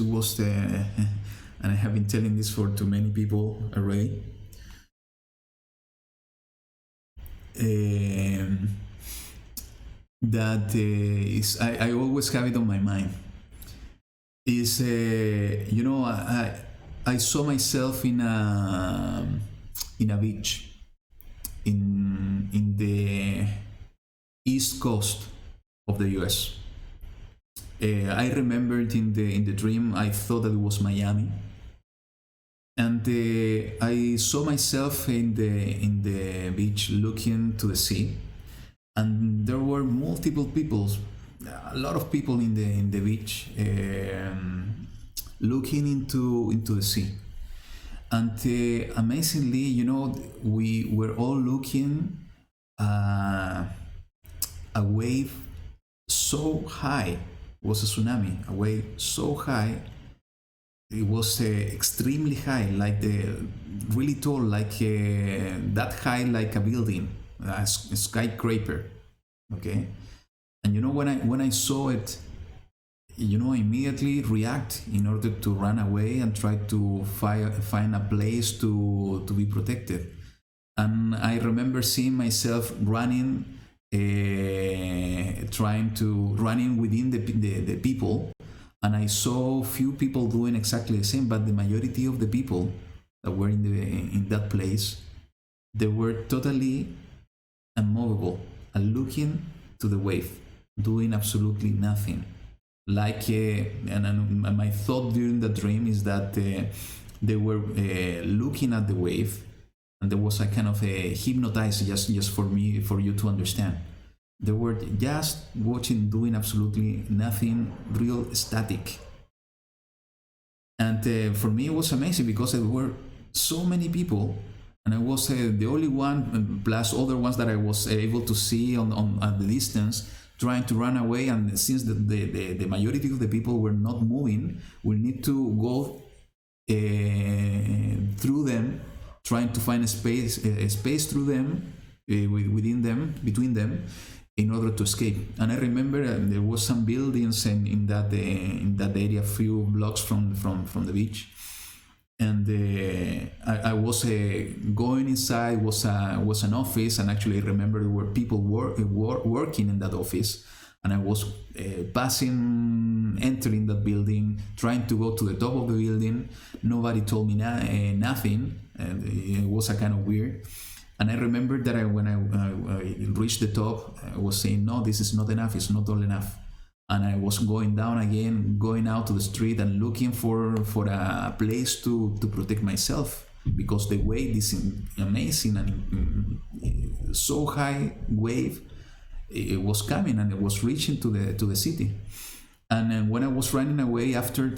was and I have been telling this to many people already. um, that is I always have it on my mind is I saw myself in a beach in the east coast of the US. I remembered in the dream I thought that it was Miami, and I saw myself in the beach looking to the sea, and there were multiple people, a lot of people in the beach, looking into the sea. And amazingly, we were all looking a wave so high. It was a tsunami, a wave so high. It was extremely high, like really tall, like that high, like a building, a skyscraper. Okay, and when I saw it, I immediately react in order to run away and try to find a place to be protected. And I remember seeing myself running, trying to running within the people, and I saw few people doing exactly the same, but the majority of the people that were in that place, they were totally unmovable and looking to the wave, doing absolutely nothing. Like, and my thought during the dream is that they were looking at the wave, and there was a kind of a hypnotized, just for you to understand. They were just watching, doing absolutely nothing, real static. And for me, it was amazing because there were so many people, and I was the only one, plus other ones that I was able to see on at the distance, trying to run away. And since the majority of the people were not moving, we need to go through them, trying to find a space through them, within them, between them, in order to escape. And I remember there was some buildings in that area, a few blocks from the beach, and I was going inside. Was an office, and actually I remember there were people working in that office, and I was entering that building, trying to go to the top of the building. Nobody told me nothing, and it was a kind of weird. And I remember that when I reached the top, I was saying, no, this is not enough, it's not all enough. And I was going down again, going out to the street and looking for a place to protect myself, because the wave is amazing, and so high wave, it was coming and it was reaching to the city. And then when I was running away after the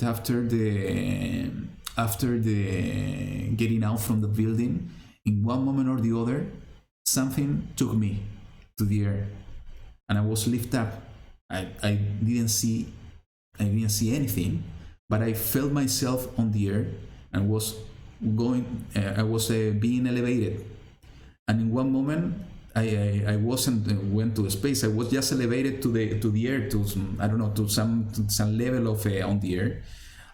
getting out from the building, in one moment or the other, something took me to the air, and I was lifted up. I didn't see anything, but I felt myself on the air and was going. I was being elevated, and in one moment, I wasn't went to space. I was just elevated to the air, to some, I don't know, to some level of on the air.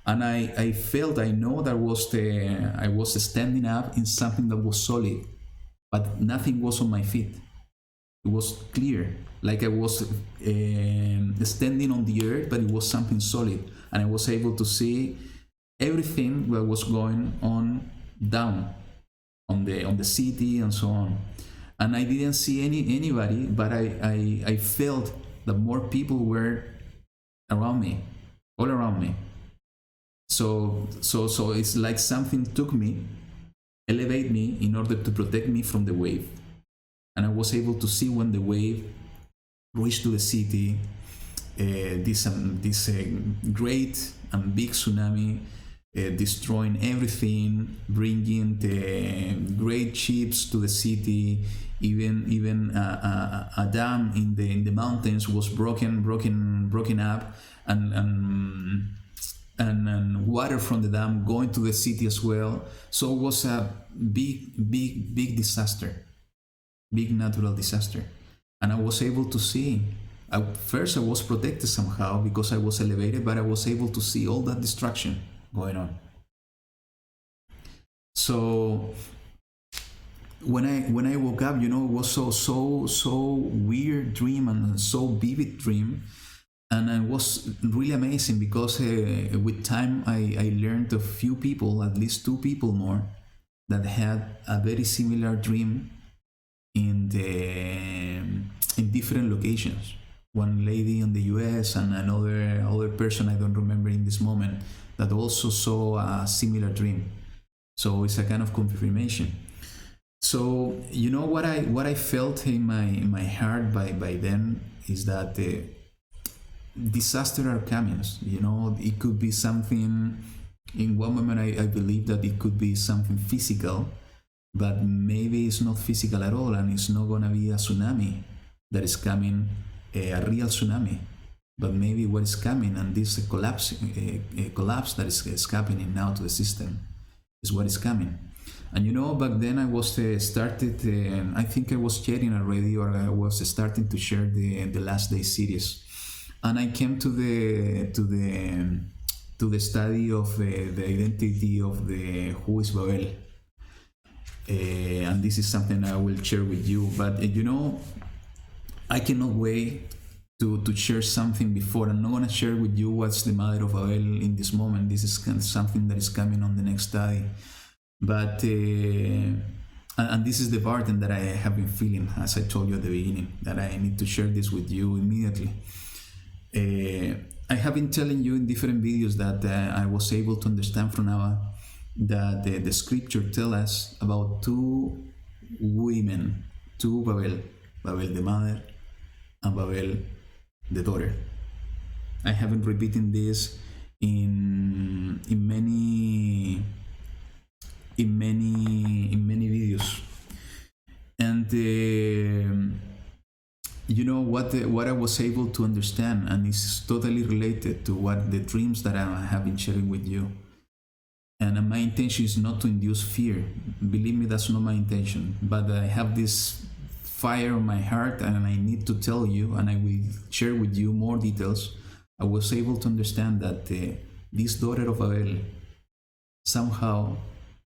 And I felt, I know that I was standing up in something that was solid, but nothing was on my feet. It was clear, like I was standing on the earth, but it was something solid, and I was able to see everything that was going on down on the city and so on. And I didn't see anybody, but I felt that more people were around me, all around me. So it's like something took me, elevate me in order to protect me from the wave. And I was able to see when the wave reached to the city, this great and big tsunami, destroying everything, bringing the great ships to the city. Even a dam in the mountains was broken up, and water from the dam going to the city as well. So it was a big disaster, big natural disaster. And I was able to see, at first I was protected somehow because I was elevated, but I was able to see all that destruction going on. So when I woke up, it was so weird dream and so vivid dream, and it was really amazing because with time I learned a few people, at least two people more, that had a very similar dream in the in different locations. One lady in the U.S. and another other person I don't remember in this moment that also saw a similar dream. So it's a kind of confirmation. So what I felt in my heart by then is that disaster are coming. It could be something. In one moment, I believe that it could be something physical, but maybe it's not physical at all, and it's not gonna be a tsunami that is coming, a real tsunami. But maybe what is coming, and this collapse that is happening now to the system, is what is coming. And back then I was started. I think I was sharing already, or I was starting to share the Last Day series, and I came to the study of the identity of the who is Babel. And this is something I will share with you. But I cannot wait to share something before. I'm not gonna share with you what's the Mother of Babel in this moment. This is kind of something that is coming on the next study. But and this is the burden that I have been feeling, as I told you at the beginning, that I need to share this with you immediately. I have been telling you in different videos that I was able to understand from now that the scripture tells us about two women, two Babel the mother and Babel the daughter. I have been repeating this in many videos, and what I was able to understand, and it's totally related to what the dreams that I have been sharing with you. And my intention is not to induce fear. Believe me, that's not my intention. But I have this fire on my heart, and I need to tell you, and I will share with you more details. I was able to understand that this daughter of Babel somehow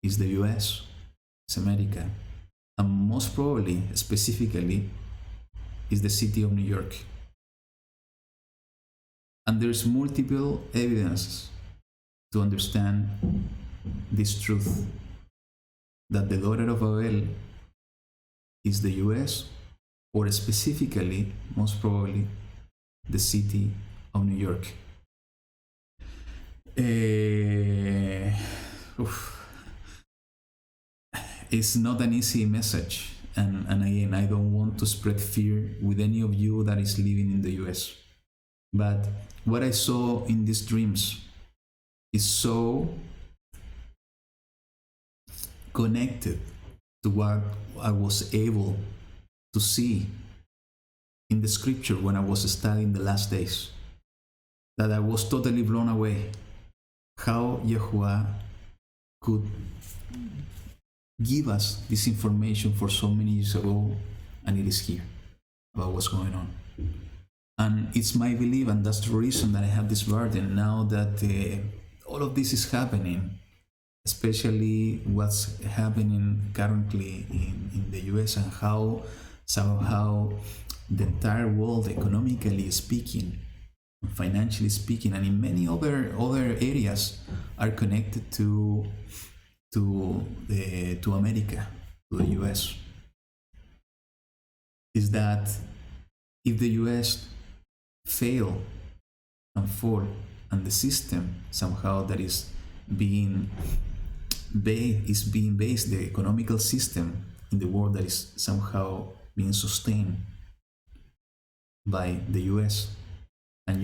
is the US, it's America, and most probably, specifically, is the city of New York. And there's multiple evidences to understand this truth, that the daughter of Babel is the US, or specifically, most probably, the city of New York. It's not an easy message, and again, I don't want to spread fear with any of you that is living in the US. But what I saw in these dreams is so connected to what I was able to see in the scripture when I was studying the last days, that I was totally blown away how Yahuwah could give us this information for so many years ago, and it is here about what's going on. And it's my belief, and that's the reason that I have this burden now, that all of this is happening, especially what's happening currently in the US, and how somehow the entire world, economically speaking, financially speaking, and in many other areas, are connected to America, to the US. Is that if the US fail and fall, and the system somehow that is being based, the economical system in the world that is somehow being sustained by the US, and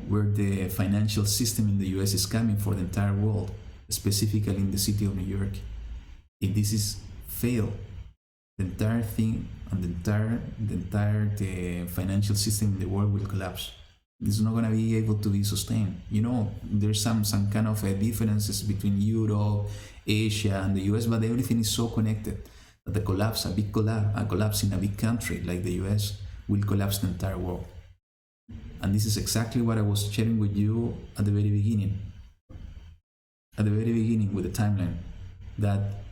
where the financial system in the US is coming for the entire world, specifically in the city of New York. If this is fail, the entire thing and the entire financial system in the world will collapse. It's not going to be able to be sustained. There's some kind of differences between Europe, Asia, and the US, but everything is so connected that a collapse in a big country like the US will collapse the entire world. And this is exactly what I was sharing with you at the very beginning. With the timeline, that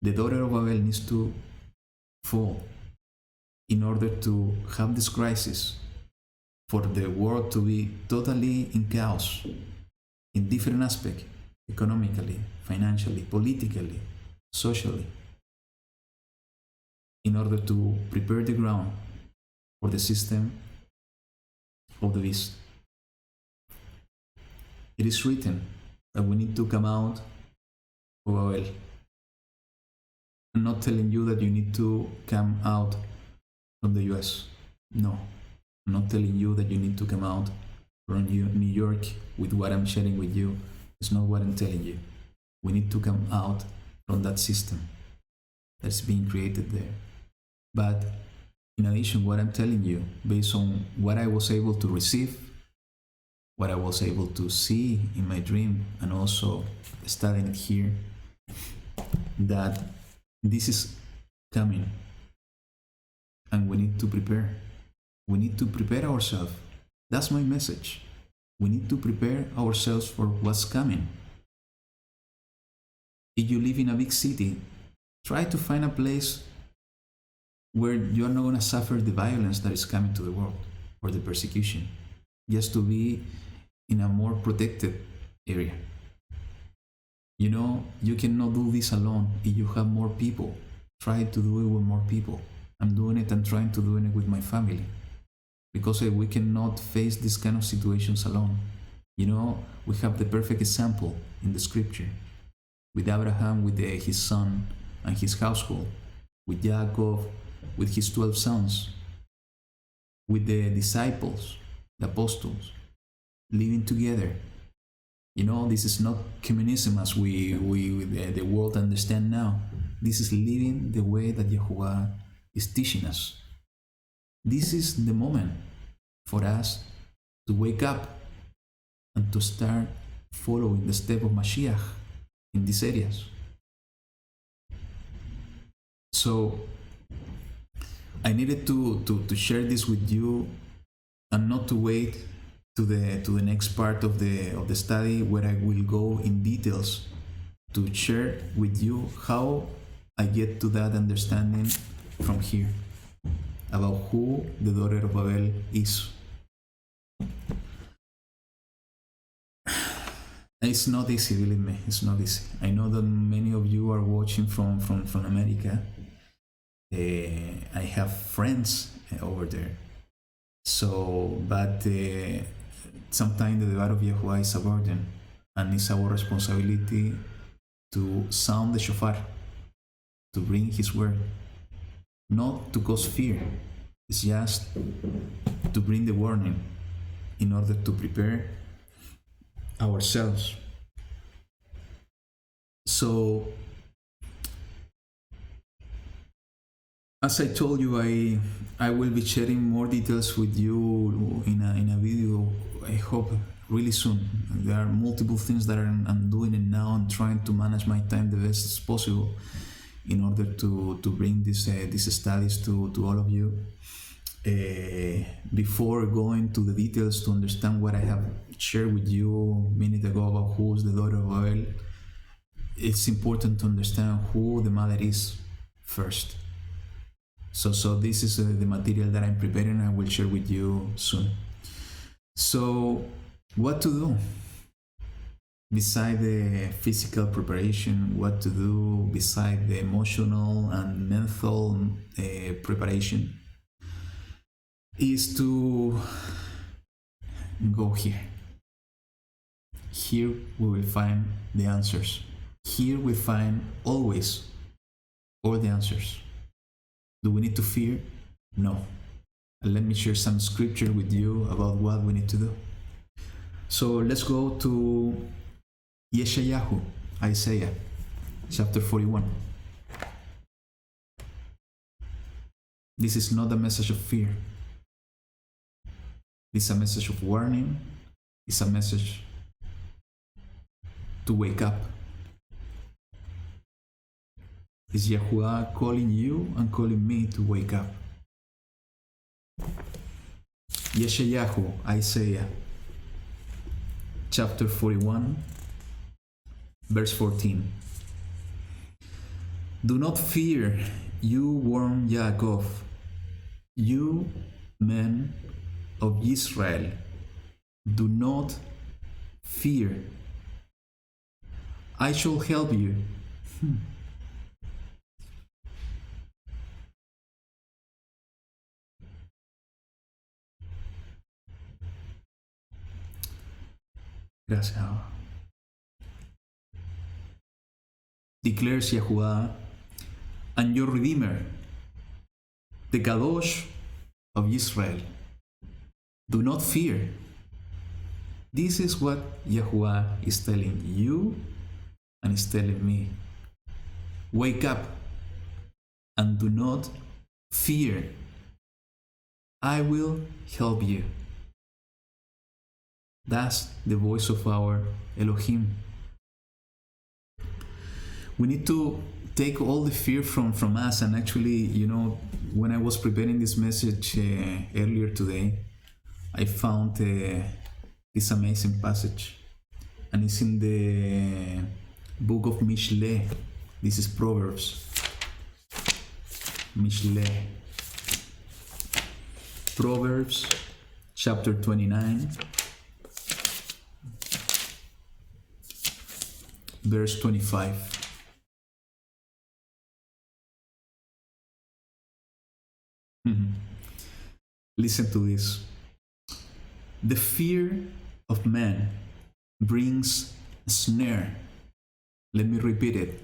the daughter of Babel needs to fall in order to have this crisis, for the world to be totally in chaos in different aspects, economically, financially, politically, socially, in order to prepare the ground for the system of the beast. It is written that we need to come out of Babel. I'm not telling you that you need to come out from the US. No. I'm not telling you that you need to come out from New York with what I'm sharing with you. It's not what I'm telling you. We need to come out from that system that's being created there. But in addition, what I'm telling you, based on what I was able to receive, what I was able to see in my dream, and also studying it here, that this is coming and we need to prepare. We need to prepare ourselves. That's my message. We need to prepare ourselves for what's coming. If you live in a big city, try to find a place where you're not going to suffer the violence that is coming to the world or the persecution, just to be in a more protected area. You know, you cannot do this alone. If you have more people, try to do it with more people. I'm doing it and trying to do it with my family, because we cannot face these kind of situations alone. You know, we have the perfect example in the scripture with Abraham, with his son and his household, with Jacob, with his 12 sons, with the disciples, the apostles, living together. You know, this is not communism as the world understand now. This is living the way that Yahuwah is teaching us. This is the moment for us to wake up and to start following the step of Mashiach in these areas. So I needed to share this with you, and not to wait to the next part of the study, where I will go in details to share with you how I get to that understanding from here about who the daughter of Babel is. It's not easy, believe me, it's not easy. I know that many of you are watching from America. I have friends over there. So, but sometimes the word of Yahuwah is a burden, and it's our responsibility to sound the shofar, to bring His word, not to cause fear. It's just to bring the warning in order to prepare ourselves. So, as I told you, I will be sharing more details with you in a video, I hope really soon. There are multiple things that I'm doing it now and trying to manage my time the best as possible in order to bring these studies to all of you. Before going to the details to understand what I have shared with you a minute ago about who is the daughter of Babel, it's important to understand who the mother is first. So this is the material that I'm preparing and I will share with you soon. So what to do? Beside the physical preparation, what to do beside the emotional and mental preparation is to go here. Here we will find the answers. Here we find always all the answers. Do we need to fear? No. Let me share some scripture with you about what we need to do. So let's go to Yeshayahu, Isaiah, chapter 41. This is not a message of fear. It's a message of warning. It's a message to wake up. It's Yahuwah calling you and calling me to wake up. Yeshayahu, Isaiah, chapter 41, verse 14. Do not fear, You warn Yaakov, you men of Israel, do not fear. I shall help you. Gracias. Declares Yahuwah, and your Redeemer, the Kadosh of Israel. Do not fear. This is what Yahuwah is telling you and is telling me. Wake up and do not fear. I will help you. That's the voice of our Elohim. We need to take all the fear from us. And actually, when I was preparing this message earlier today, I found this amazing passage. And it's in the book of Mishle. This is Proverbs. Mishle. Proverbs chapter 29. Verse 25. Listen to this. The fear of man brings a snare. Let me repeat it.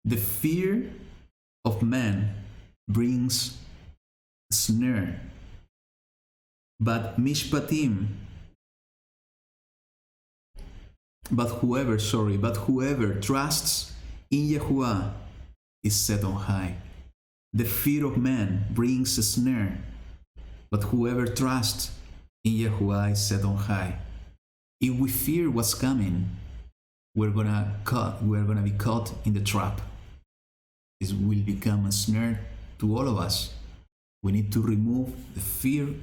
The fear of man brings a snare. But whoever trusts in Yahuwah is set on high. The fear of man brings a snare, but whoever trusts in Yahuwah is set on high. If we fear what's coming, we're gonna be caught in the trap. It will become a snare to all of us. We need to remove the fear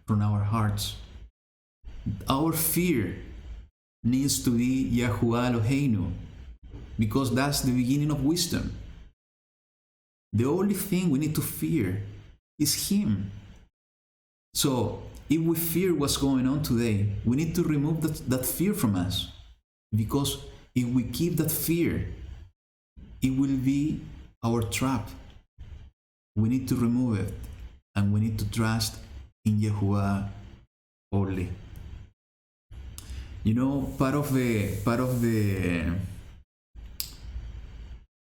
from our hearts. Our fear needs to be Yahuwah Eloheinu, because that's the beginning of wisdom. The only thing we need to fear is Him. So, if we fear what's going on today, we need to remove that fear from us. Because if we keep that fear, it will be our trap. We need to remove it, and we need to trust in Yahuwah only. Part of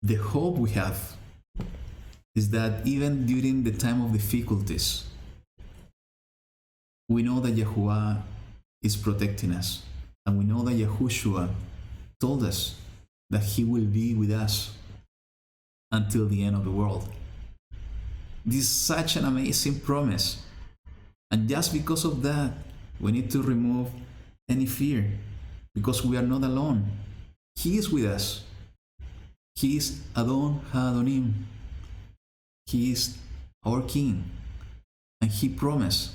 the hope we have is that even during the time of difficulties, we know that Yahuwah is protecting us, and we know that Yahushua told us that He will be with us until the end of the world. This is such an amazing promise, and just because of that, we need to remove any fear, because we are not alone. He is with us. He is Adon HaAdonim. He is our King, and He promised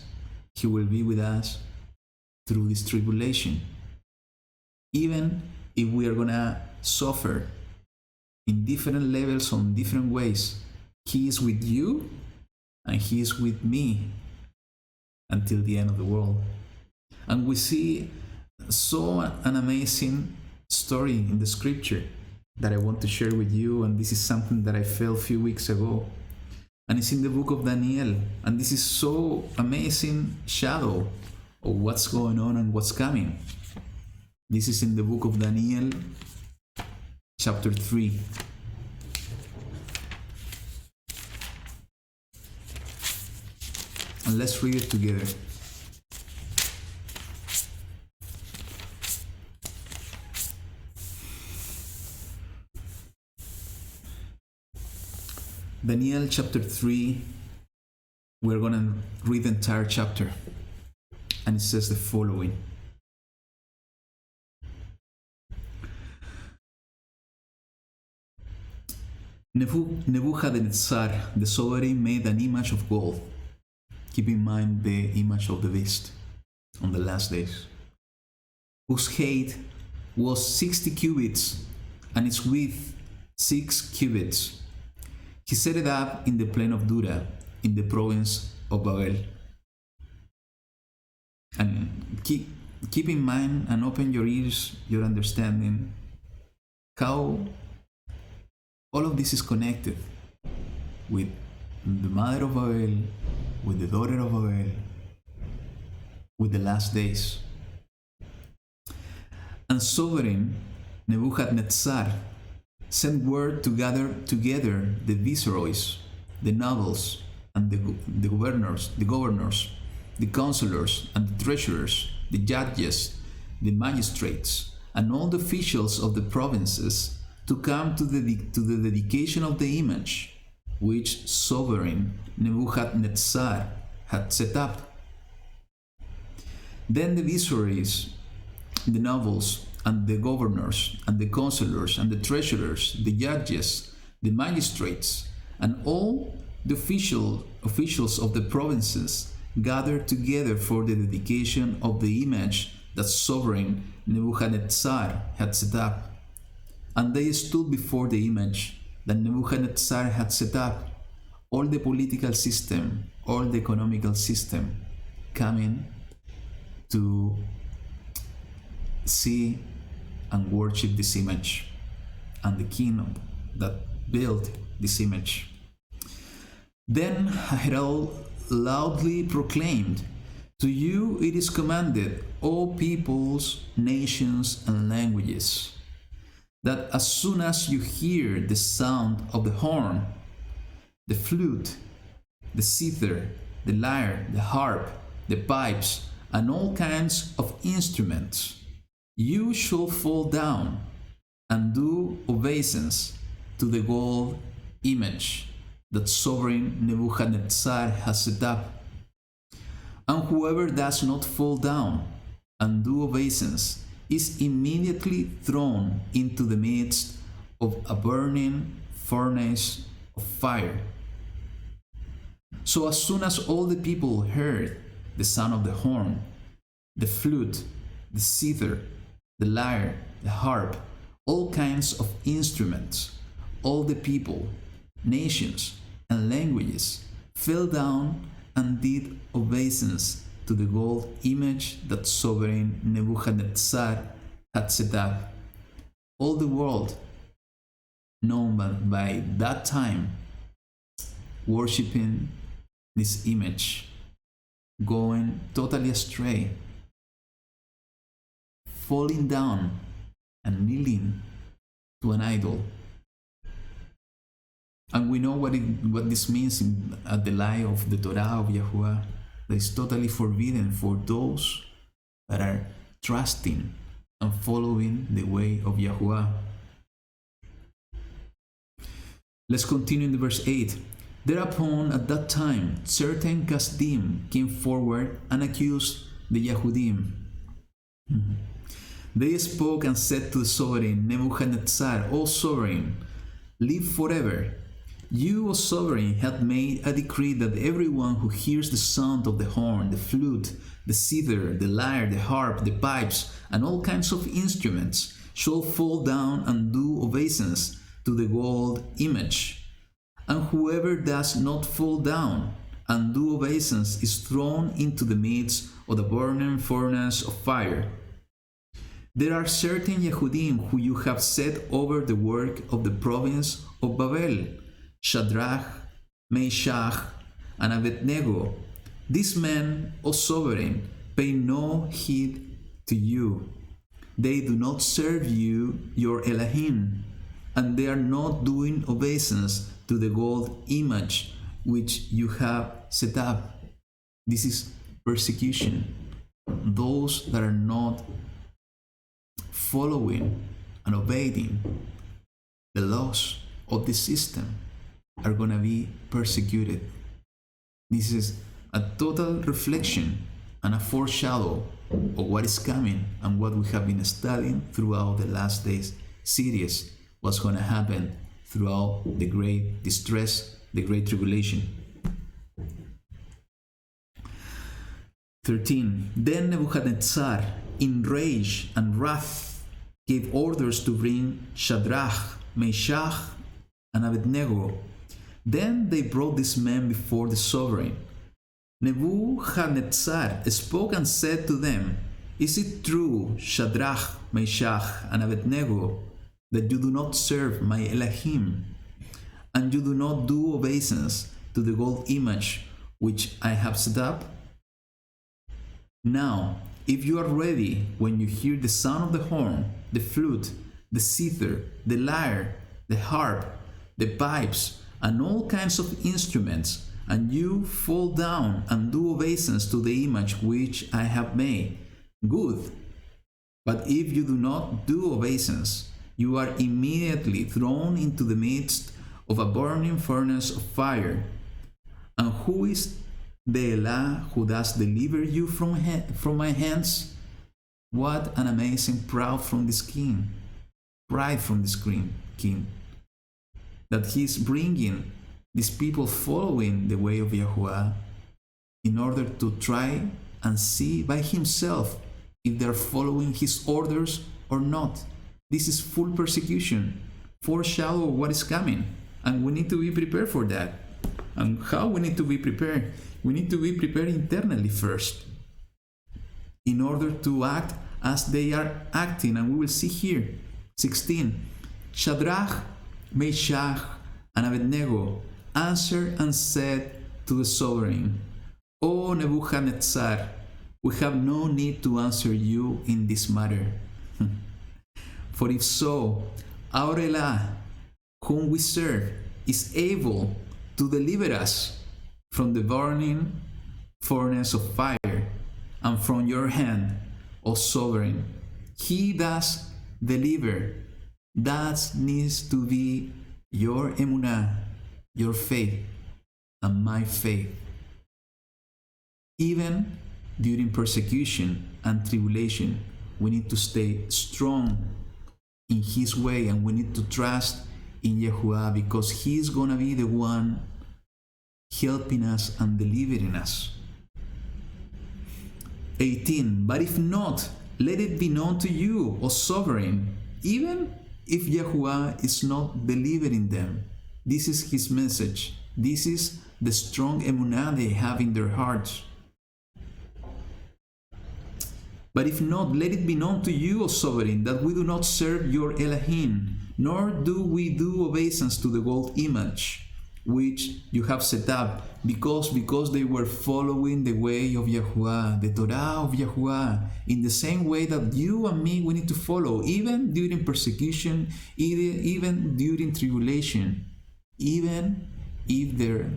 He will be with us through this tribulation. Even if we are gonna suffer in different levels, on different ways, He is with you and He is with me until the end of the world. And we see an amazing story in the scripture that I want to share with you, and this is something that I felt a few weeks ago. And it's in the book of Daniel, and this is so amazing shadow of what's going on and what's coming. This is in the book of Daniel, chapter 3. And let's read it together. Daniel chapter 3, we're going to read the entire chapter. And it says the following. Nebuchadnezzar, the sovereign, made an image of gold. Keep in mind the image of the beast on the last days, whose height was 60 cubits and its width 6 cubits. He set it up in the plain of Dura, in the province of Babel. And keep in mind and open your ears, your understanding, how all of this is connected with the mother of Babel, with the daughter of Babel, with the last days. And sovereign Nebuchadnezzar sent word to gather together the viceroys, the nobles, and the governors, the counselors, and the treasurers, the judges, the magistrates, and all the officials of the provinces to come to the dedication of the image which sovereign Nebuchadnezzar had set up. Then the viceroys, the nobles, and the governors, and the counselors, and the treasurers, the judges, the magistrates, and all the officials of the provinces gathered together for the dedication of the image that sovereign Nebuchadnezzar had set up. And they stood before the image that Nebuchadnezzar had set up, all the political system, all the economical system, coming to see and worship this image, and the king that built this image. Then a herald loudly proclaimed, "To you it is commanded, O peoples, nations, and languages, that as soon as you hear the sound of the horn, the flute, the zither, the lyre, the harp, the pipes, and all kinds of instruments, you shall fall down and do obeisance to the gold image that sovereign Nebuchadnezzar has set up. And whoever does not fall down and do obeisance is immediately thrown into the midst of a burning furnace of fire." So as soon as all the people heard the sound of the horn, the flute, the zither, the lyre, the harp, all kinds of instruments, all the people, nations, and languages fell down and did obeisance to the gold image that sovereign Nebuchadnezzar had set up. All the world, known by that time, worshipping this image, going totally astray, falling down and kneeling to an idol. And we know what this means at the light of the Torah of Yahuwah, that is totally forbidden for those that are trusting and following the way of Yahuwah. Let's continue in the verse 8. Thereupon at that time certain Kasdim came forward and accused the Yahudim. They spoke and said to the sovereign Nebuchadnezzar, "O sovereign, live forever. You, O sovereign, have made a decree that everyone who hears the sound of the horn, the flute, the zither, the lyre, the harp, the pipes, and all kinds of instruments shall fall down and do obeisance to the gold image. And whoever does not fall down and do obeisance is thrown into the midst of the burning furnace of fire. There are certain Yehudim who you have set over the work of the province of Babel, Shadrach, Meshach, and Abednego. These men, O sovereign, pay no heed to you. They do not serve you, your Elohim, and they are not doing obeisance to the gold image which you have set up." This is persecution. Those that are not following and obeying the laws of the system are going to be persecuted. This is a total reflection and a foreshadow of what is coming and what we have been studying throughout the last days series, what's going to happen throughout the great distress, the great tribulation. 13. Then Nebuchadnezzar, in rage and wrath, gave orders to bring Shadrach, Meshach, and Abednego. Then they brought this man before the sovereign. Nebuchadnezzar spoke and said to them, "Is it true, Shadrach, Meshach, and Abednego, that you do not serve my Elohim, and you do not do obeisance to the gold image which I have set up? Now, if you are ready when you hear the sound of the horn, the flute, the zither, the lyre, the harp, the pipes, and all kinds of instruments, and you fall down and do obeisance to the image which I have made, good. But if you do not do obeisance, you are immediately thrown into the midst of a burning furnace of fire. And who is the Elah who does deliver you from my hands?" What an amazing pride from this king. Pride from this king. That he is bringing these people following the way of Yahuwah in order to try and see by himself if they are following his orders or not. This is full persecution, foreshadow of what is coming, and we need to be prepared for that. And how we need to be prepared? We need to be prepared internally first, in order to act as they are acting, and we will see here, 16, Shadrach, Meshach, and Abednego answered and said to the sovereign, "O Nebuchadnezzar, we have no need to answer you in this matter. For if so, our Elah, whom we serve, is able to deliver us from the burning furnace of fire and from your hand, O sovereign. He does deliver." That needs to be your emunah, your faith, and my faith. Even during persecution and tribulation, we need to stay strong in his way, and we need to trust in Yahuwah, because he is going to be the one helping us and delivering us. 18. But if not, let it be known to you, O sovereign, even if Yahuwah is not delivering them. This is his message. This is the strong emunah they have in their hearts. But if not, let it be known to you, O sovereign, that we do not serve your Elohim, nor do we do obeisance to the gold image which you have set up, because they were following the way of Yahuwah, the Torah of Yahuwah, in the same way that you and me, we need to follow, even during persecution, even during tribulation, even if they're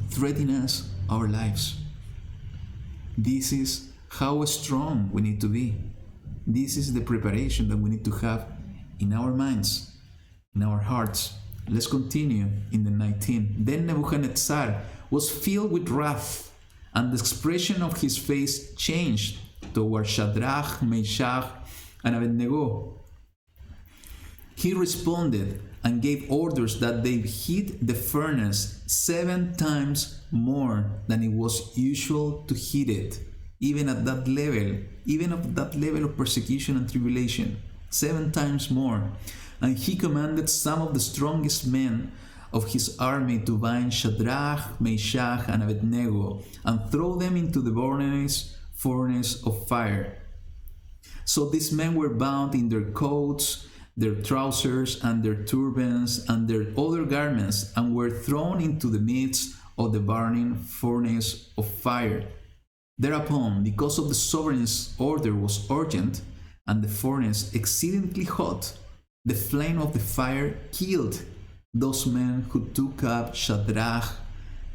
threatening us, our lives. This is how strong we need to be. This is the preparation that we need to have in our minds, in our hearts. Let's continue in the 19. Then Nebuchadnezzar was filled with wrath, and the expression of his face changed toward Shadrach, Meshach, and Abednego. He responded and gave orders that they heat the furnace 7 times more than it was usual to heat it, even at that level of persecution and tribulation, 7 times more. And he commanded some of the strongest men of his army to bind Shadrach, Meshach, and Abednego, and throw them into the burning furnace of fire. So these men were bound in their coats, their trousers, and their turbans, and their other garments, and were thrown into the midst of the burning furnace of fire. Thereupon, because of the sovereign's order was urgent, and the furnace exceedingly hot, the flame of the fire killed those men who took up Shadrach,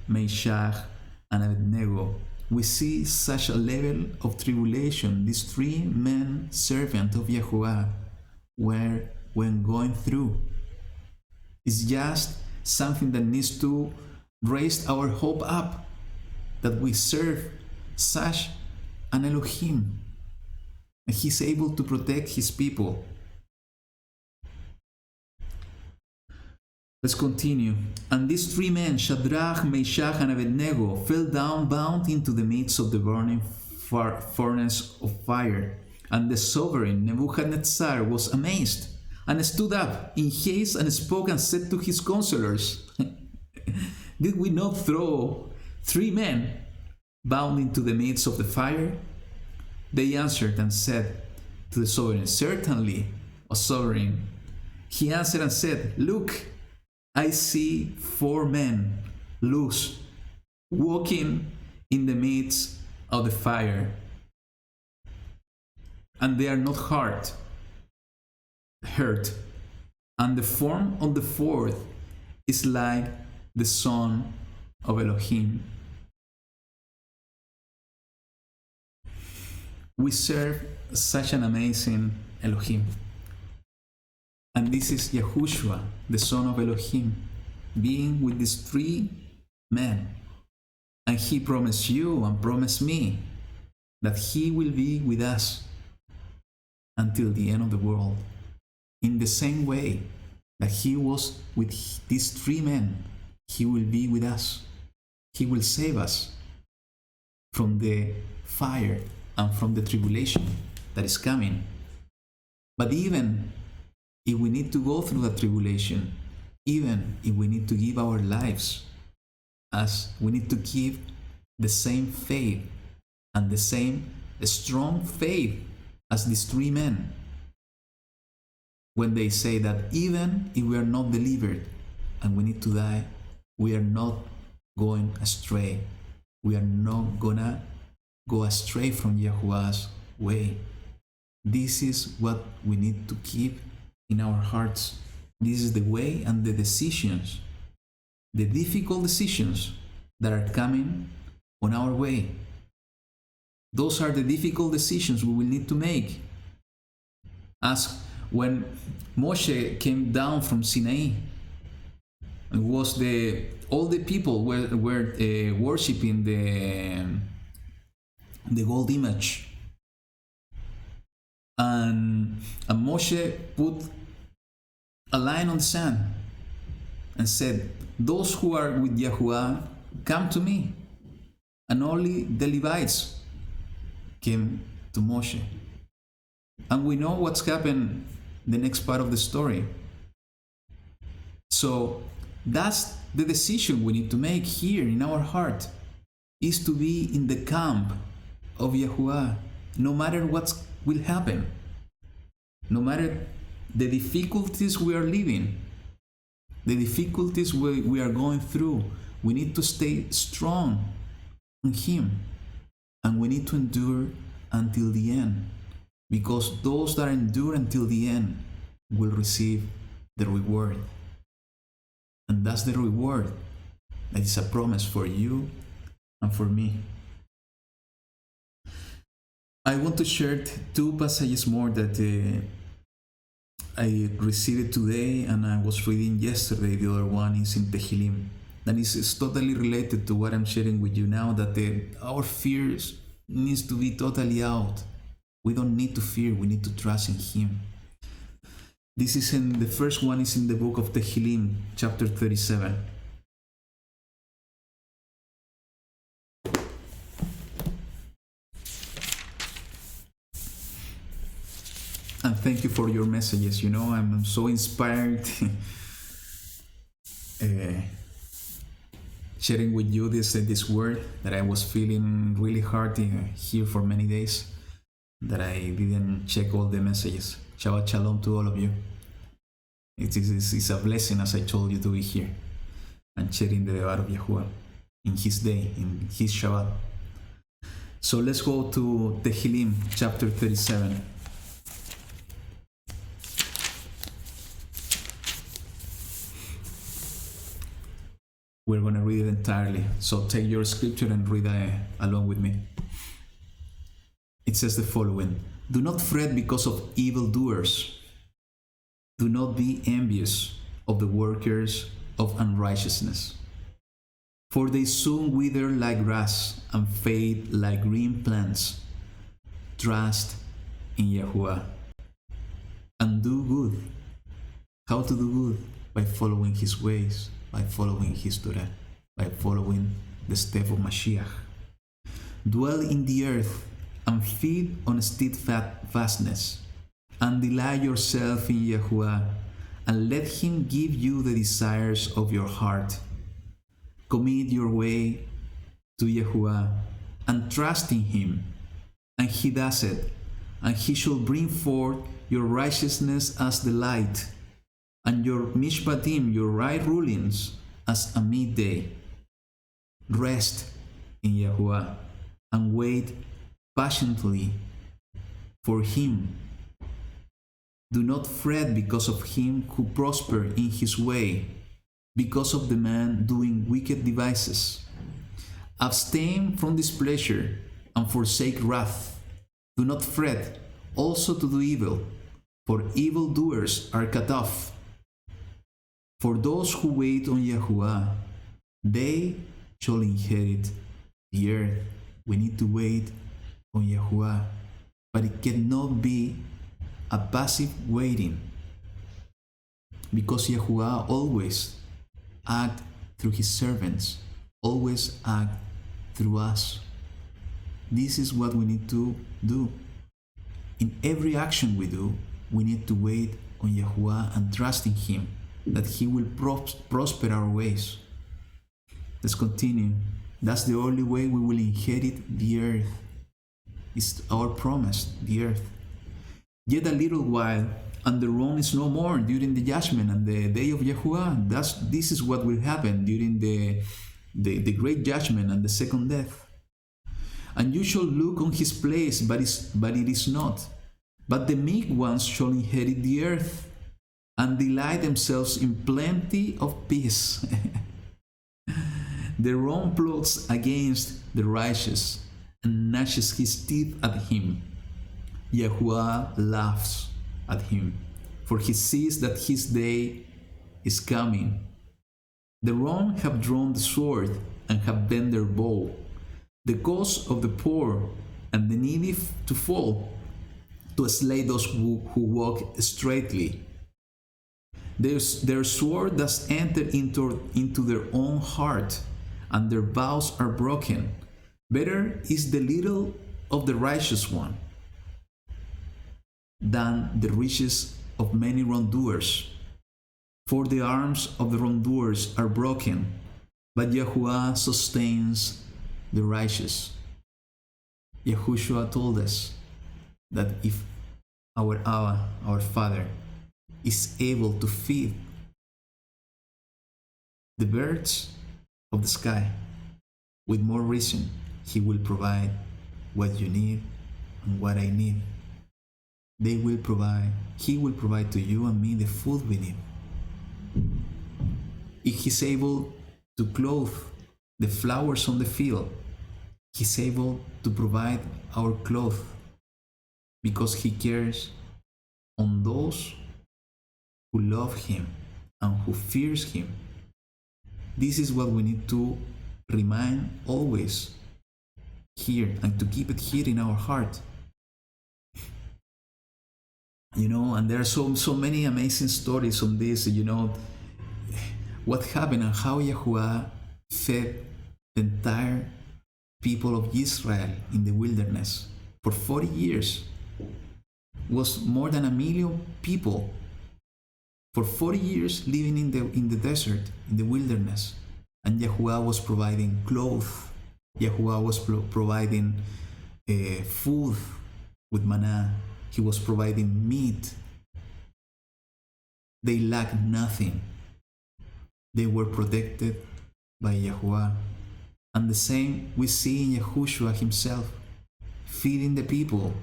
Meshach, and Abednego. We see such a level of tribulation these 3 men, servants of Yahuwah, were when going through. It's just something that needs to raise our hope up, that we serve such an Elohim, and he's able to protect his people. Let's continue. And these 3 men, Shadrach, Meshach, and Abednego, fell down bound into the midst of the burning furnace of fire. And the sovereign Nebuchadnezzar was amazed, and stood up in haste and spoke and said to his counselors, Did we not throw 3 men bound into the midst of the fire? They answered and said to the sovereign, Certainly, O sovereign. He answered and said, Look, I see 4 men loose, walking in the midst of the fire, and they are not hurt, and the form of the 4th is like the Son of Elohim. We serve such an amazing Elohim. And this is Yahushua, the Son of Elohim, being with these 3 men. And he promised you and promised me that he will be with us until the end of the world. In the same way that he was with these 3 men, he will be with us. He will save us from the fire and from the tribulation that is coming. But even if we need to go through that tribulation, even if we need to give our lives, as we need to keep the same faith and the same strong faith as these 3 men, when they say that even if we are not delivered and we need to die, we are not going astray. We are not gonna go astray from Yahuwah's way. This is what we need to keep in our hearts. This is the way and the decisions, the difficult decisions that are coming on our way. Those are the difficult decisions we will need to make. As when Moshe came down from Sinai, it was all the people were worshiping the gold image. And Moshe put a line on the sand and said, Those who are with Yahuwah, come to me. And only the Levites came to Moshe. And we know what's happened the next part of the story. So that's the decision we need to make here in our heart, is to be in the camp of Yahuwah, no matter what will happen, no matter the difficulties we are living, the difficulties we are going through. We need to stay strong in Him, and we need to endure until the end, because those that endure until the end will receive the reward. And that's the reward that is a promise for you and for me. I want to share 2 passages more that I received today and I was reading yesterday. The other one is in Tehillim. And it's totally related to what I'm sharing with you now, that our fears needs to be totally out. We don't need to fear, we need to trust in Him. This is the first one is in the book of Tehillim, chapter 37. And thank you for your messages. You know, I'm so inspired sharing with you this word that I was feeling really hard here for many days, that I didn't check all the messages. Shabbat Shalom to all of you. It's a blessing, as I told you, to be here and sharing the word of Yahuwah in His day, in His Shabbat. So let's go to Tehillim, chapter 37. We're going to read it entirely. So take your scripture and read along with me. It says the following: Do not fret because of evildoers. Do not be envious of the workers of unrighteousness, for they soon wither like grass and fade like green plants. Trust in Yahuwah and do good. How to do good? By following His ways, by following His Torah, by following the step of Mashiach. Dwell in the earth and feed on steadfastness, and delight yourself in Yahuwah, and let Him give you the desires of your heart. Commit your way to Yahuwah and trust in Him, and He does it, and He shall bring forth your righteousness as the light, and your mishpatim, your right rulings, as a midday. Rest in Yahuwah and wait patiently for Him. Do not fret because of him who prosper in his way, because of the man doing wicked devices. Abstain from displeasure and forsake wrath. Do not fret also to do evil, for evildoers are cut off. For those who wait on Yahuwah, they shall inherit the earth. We need to wait on Yahuwah, but it cannot be a passive waiting, because Yahuwah always acts through His servants, always acts through us. This is what we need to do. In every action we do, we need to wait on Yahuwah and trust in Him, that He will prosper our ways. Let's continue. That's the only way we will inherit the earth. It's our promise, the earth. Yet a little while, and the wrong is no more during the judgment and the day of Yahuwah. This is what will happen during the great judgment and the second death. And you shall look on his place, but it is not. But the meek ones shall inherit the earth, and delight themselves in plenty of peace. The wrong plots against the righteous, and gnashes his teeth at him. Yahuwah laughs at him, for he sees that his day is coming. The wrong have drawn the sword and have bent their bow, the cause of the poor and the needy to fall, to slay those who walk straightly. Their sword does enter into their own heart, and their vows are broken. Better is the little of the righteous one than the riches of many wrongdoers. For the arms of the wrongdoers are broken, but Yahuwah sustains the righteous. Yahushua told us that if our Abba, our Father, is able to feed the birds of the sky, with more reason, He will provide what you need and what I need. He will provide to you and me the food we need. If He's able to clothe the flowers on the field, He's able to provide our clothes, because He cares on those who love Him and who fears Him. This is what we need to remind always here, and to keep it here in our heart. And there are so many amazing stories on this, what happened and how Yahuwah fed the entire people of Israel in the wilderness for 40 years. Was more than 1 million people for 40 years living in the desert, in the wilderness. And Yahuwah was providing clothes. Yahuwah was providing food with manna. He was providing meat. They lacked nothing. They were protected by Yahuwah. And the same we see in Yahushua Himself, feeding the people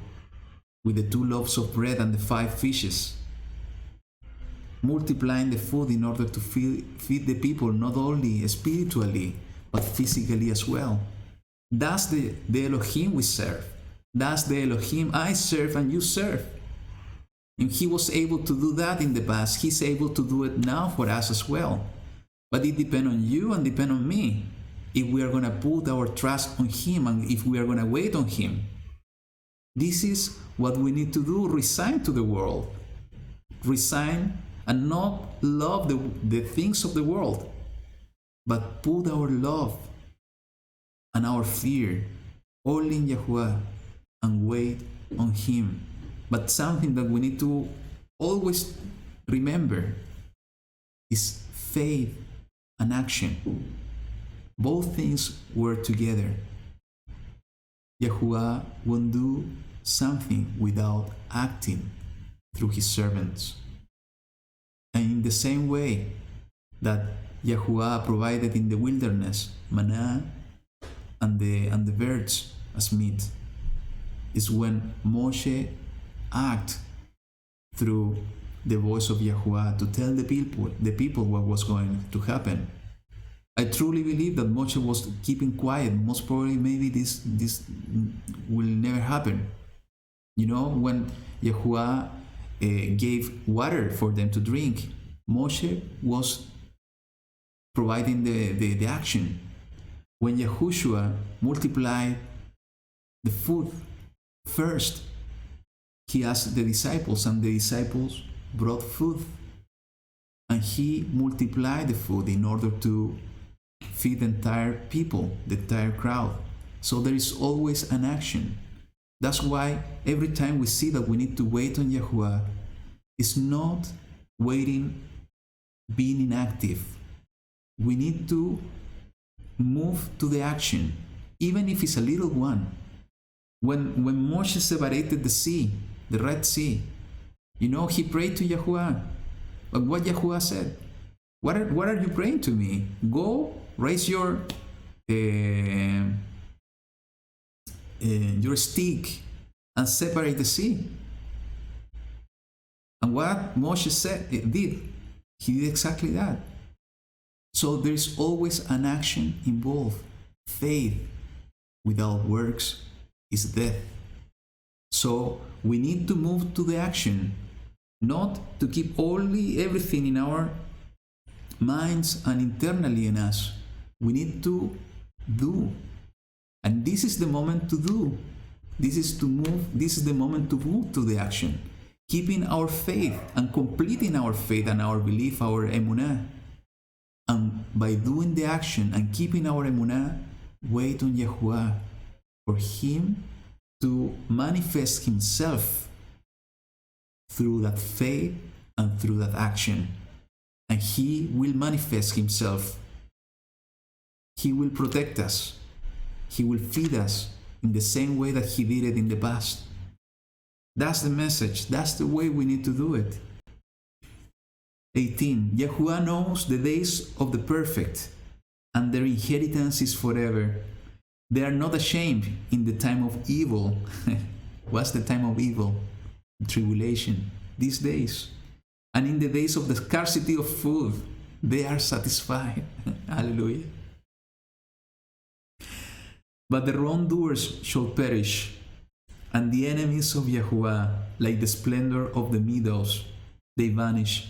with the 2 loaves of bread and the 5 fishes, multiplying the food in order to feed the people, not only spiritually, but physically as well. That's the Elohim we serve. That's the Elohim I serve and you serve. And He was able to do that in the past. He's able to do it now for us as well. But it depends on you and depends on me, if we are going to put our trust on Him and if we are going to wait on Him. This is what we need to do: resign to the world. Resign and not love the things of the world, but put our love and our fear all in Yahuwah and wait on Him. But something that we need to always remember is faith and action. Both things work together. Yahuwah won't do something without acting through his servants. And in the same way that Yahuwah provided in the wilderness manna and the birds as meat, is when Moshe acted through the voice of Yahuwah to tell the people what was going to happen. I truly believe that Moshe was keeping quiet. Most probably, maybe this will never happen. You know, when Yahuwah gave water for them to drink, Moshe was providing the action. When Yahushua multiplied the food first, he asked the disciples, and the disciples brought food. And he multiplied the food in order to feed the entire people, the entire crowd. So there is always an action. That's why every time we see that we need to wait on Yahuwah, it's not waiting, being inactive. We need to move to the action, even if it's a little one. When Moshe separated the sea, the Red Sea, you know, he prayed to Yahuwah. But what Yahuwah said, what are you praying to me? Go, raise your stick and separate the sea. And what Moshe did, he did exactly that. So there's always an action involved. Faith without works is death. So we need to move to the action, not to keep only everything in our minds and internally in us. We need to do. And this is the moment to do. This is to move. This is the moment to move to the action. Keeping our faith and completing our faith and our belief, our emunah. And by doing the action and keeping our emunah, wait on Yahuwah for him to manifest himself through that faith and through that action. And he will manifest himself. He will protect us. He will feed us in the same way that he did it in the past. That's the message. That's the way we need to do it. 18. Yahuwah knows the days of the perfect, and their inheritance is forever. They are not ashamed in the time of evil. What's the time of evil? Tribulation. These days. And in the days of the scarcity of food, they are satisfied. Hallelujah. But the wrongdoers shall perish, and the enemies of Yahuwah, like the splendor of the meadows, they vanish.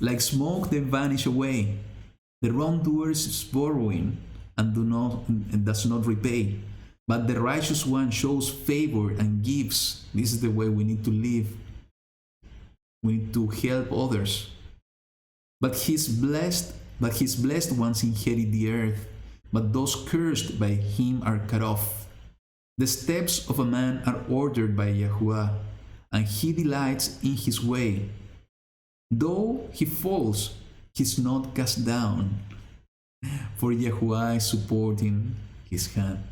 Like smoke, they vanish away. The wrongdoers is borrowing and does not repay. But the righteous one shows favor and gives. This is the way we need to live. We need to help others. But his blessed ones inherit the earth, but those cursed by him are cut off. The steps of a man are ordered by Yahuwah, and he delights in his way. Though he falls, he is not cast down, for Yahuwah is supporting his hand.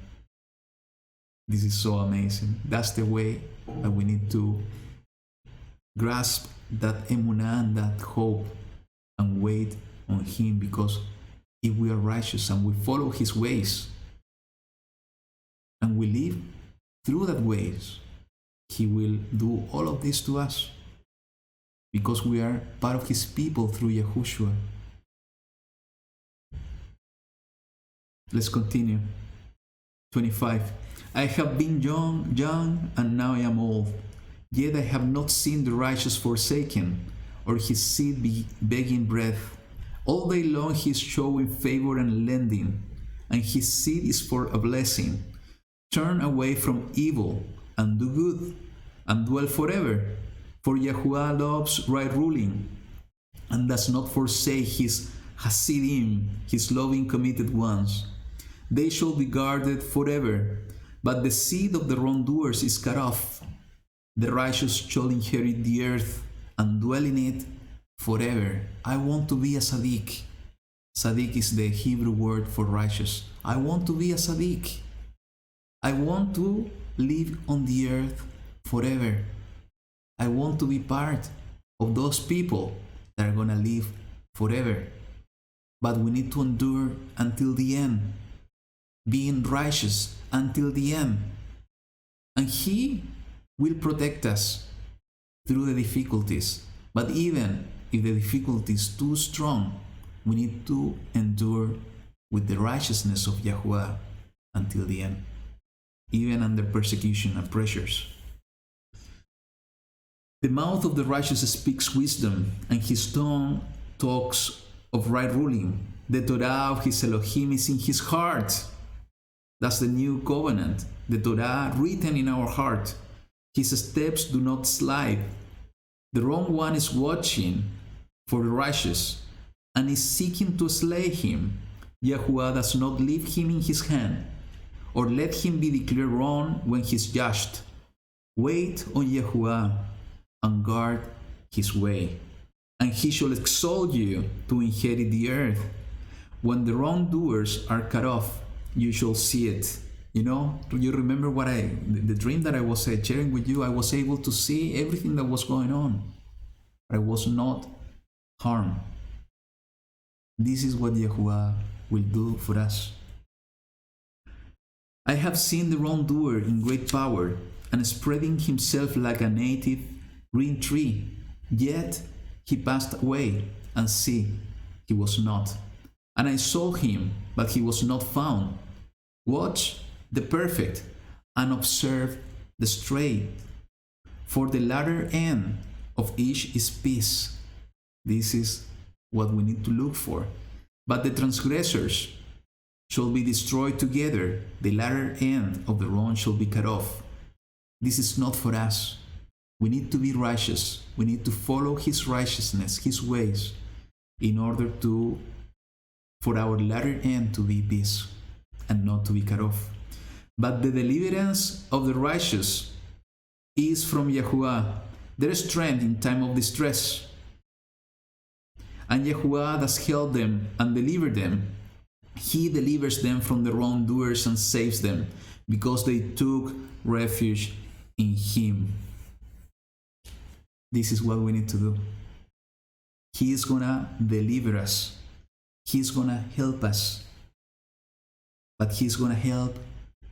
This is so amazing. That's the way that we need to grasp that emunah and that hope and wait on him, because if we are righteous and we follow his ways and we live through that ways, he will do all of this to us, because we are part of his people through Yahushua. Let's continue. 25. I have been young, and now I am old. Yet I have not seen the righteous forsaken, or his seed begging bread. All day long he is showing favor and lending, and his seed is for a blessing. Turn away from evil, and do good, and dwell forever. For Yahuwah loves right ruling, and does not forsake his Hasidim, his loving committed ones. They shall be guarded forever, but the seed of the wrongdoers is cut off. The righteous shall inherit the earth and dwell in it forever. I want to be a Sadiq. Tzaddik is the Hebrew word for righteous. I want to be a tzaddik. I want to live on the earth forever. I want to be part of those people that are going to live forever. But we need to endure until the end, being righteous until the end. And He will protect us through the difficulties. But even if the difficulty is too strong, we need to endure with the righteousness of Yahweh until the end, even under persecution and pressures. The mouth of the righteous speaks wisdom, and his tongue talks of right ruling. The Torah of his Elohim is in his heart. That's the new covenant, the Torah written in our heart. His steps do not slide. The wrong one is watching for the righteous and is seeking to slay him. Yahuwah does not leave him in his hand, or let him be declared wrong when he is judged. Wait on Yahuwah and guard his way, and he shall exalt you to inherit the earth. When the wrongdoers are cut off, you shall see it. You know, do you remember the dream that I was sharing with you? I was able to see everything that was going on. I was not harmed. This is what Yahuwah will do for us. I have seen the wrongdoer in great power and spreading himself like a native green tree. Yet he passed away, and see, he was not. And I saw him, but he was not found. Watch the perfect and observe the straight, for the latter end of each is peace. This is what we need to look for. But the transgressors shall be destroyed together. The latter end of the wrong shall be cut off. This is not for us. We need to be righteous. We need to follow His righteousness, His ways, in order for our latter end to be peace and not to be cut off. But the deliverance of the righteous is from Yahuwah, their strength in time of distress. And Yahuwah does help them and deliver them. He delivers them from the wrongdoers and saves them, because they took refuge in Him. This is what we need to do. He is gonna deliver us. He's gonna help us. But He's gonna help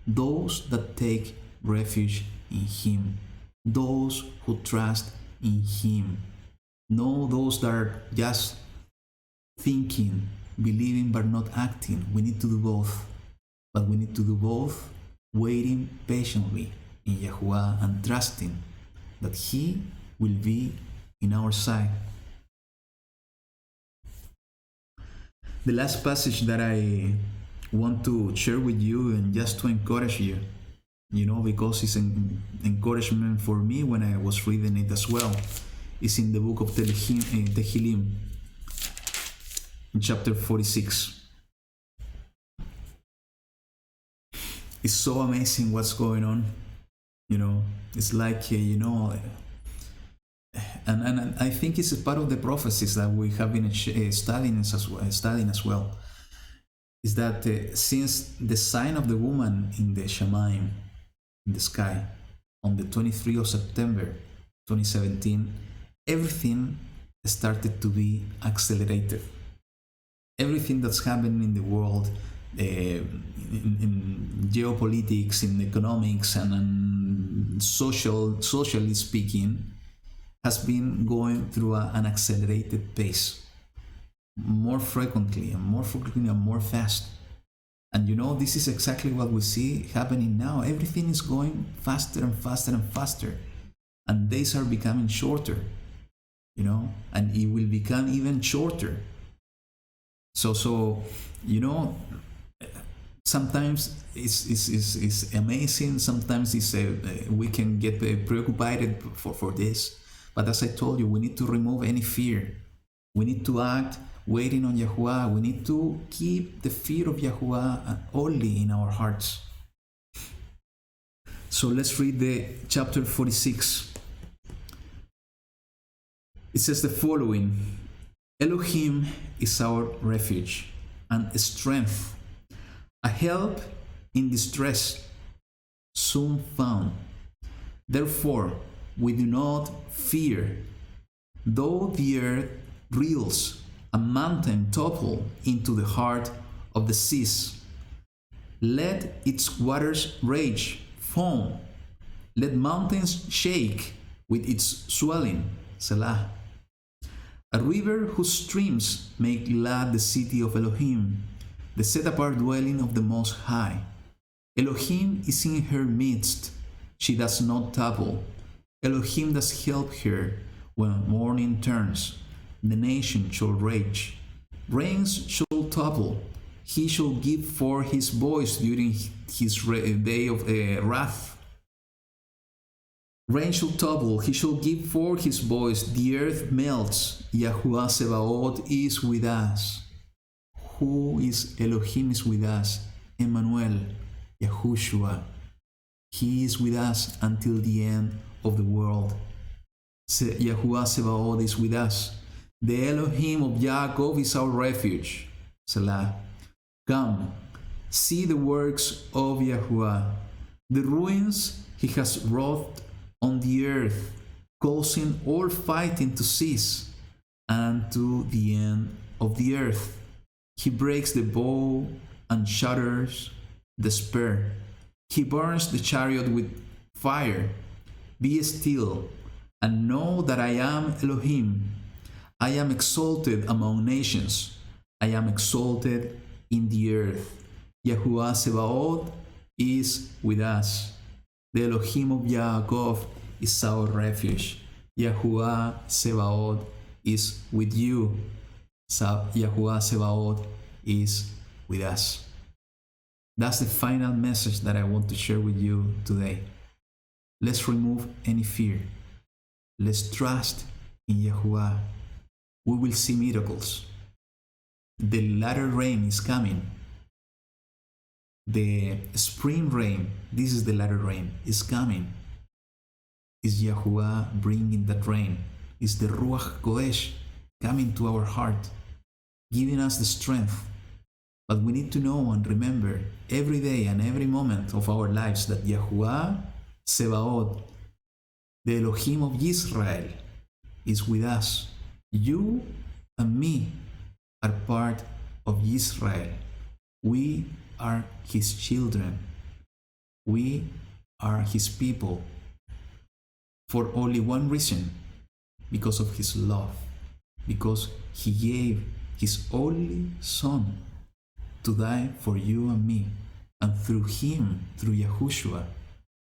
those that take refuge in Him, those who trust in Him. No, those that are just thinking, believing, but not acting. We need to do both. But we need to do both, waiting patiently in Yahuwah and trusting that He will be in our side. The last passage that I want to share with you, and just to encourage you, because it's an encouragement for me when I was reading it as well, is in the book of Tehillim, in chapter 46. It's so amazing what's going on. It's like, and I think it's a part of the prophecies that we have been studying as well. Is that since the sign of the woman in the Shemaim, in the sky, on the 23rd of September 2017, everything started to be accelerated. Everything that's happening in the world, in geopolitics, in economics, and socially speaking, has been going through an accelerated pace, more frequently and more fast. And this is exactly what we see happening now. Everything is going faster and faster and faster, and days are becoming shorter, and it will become even shorter. So sometimes it's amazing. Sometimes we can get preoccupied for this. But as I told you, we need to remove any fear. We need to act waiting on Yahuwah. We need to keep the fear of Yahuwah only in our hearts. So let's read the chapter 46. It says the following: Elohim is our refuge, and strength, a help in distress, soon found. Therefore, we do not fear, though the earth reels, a mountain topple into the heart of the seas. Let its waters rage, foam. Let mountains shake with its swelling. Selah. A river whose streams make glad the city of Elohim, the set-apart dwelling of the Most High. Elohim is in her midst. She does not topple. Elohim does help her when morning turns. The nation shall rage. Reigns shall topple. He shall give forth his voice during his day of wrath. Rain shall topple, he shall give forth his voice, the earth melts. Yahuwah Sebaot is with us. Who is Elohim is with us? Emmanuel, Yahushua. He is with us until the end of the world. Yahuwah Sebaot is with us. The Elohim of Yaakov is our refuge. Selah. Come, see the works of Yahuwah, the ruins he has wrought on the earth, causing all fighting to cease, and to the end of the earth. He breaks the bow and shatters the spear. He burns the chariot with fire. Be still, and know that I am Elohim. I am exalted among nations. I am exalted in the earth. Yahuwah Sebaot is with us. The Elohim of Yaakov is our refuge. Yahuwah Sebaot is with you. Yahuwah Sebaot is with us. That's the final message that I want to share with you today. Let's remove any fear. Let's trust in Yahuwah. We will see miracles. The latter rain is coming. The spring rain, this is the latter rain, is coming. Is Yahuwah bringing that rain? Is the Ruach Kodesh coming to our heart, giving us the strength? But we need to know and remember every day and every moment of our lives that Yahuwah Sebaot, the Elohim of Israel, is with us. You and me are part of Israel. We are his children. We are his people for only one reason, because of his love, because he gave his only son to die for you and me, and through him, through Yahushua,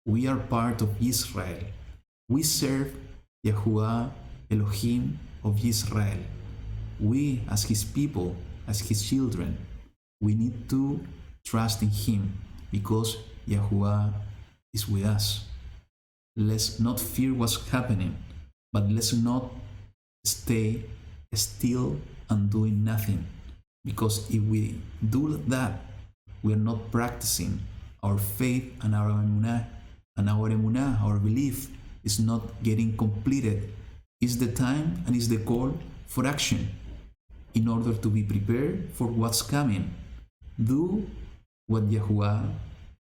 we are part of Israel. We serve Yahuwah Elohim of Israel. We, as his people, as his children, we need to trust in him because Yahuwah is with us. Let's not fear what's happening, but let's not stay still and doing nothing, because if we do that, we are not practicing our faith and our emunah, our belief is not getting completed. It's the time and it's the call for action in order to be prepared for what's coming. Do what Yahuwah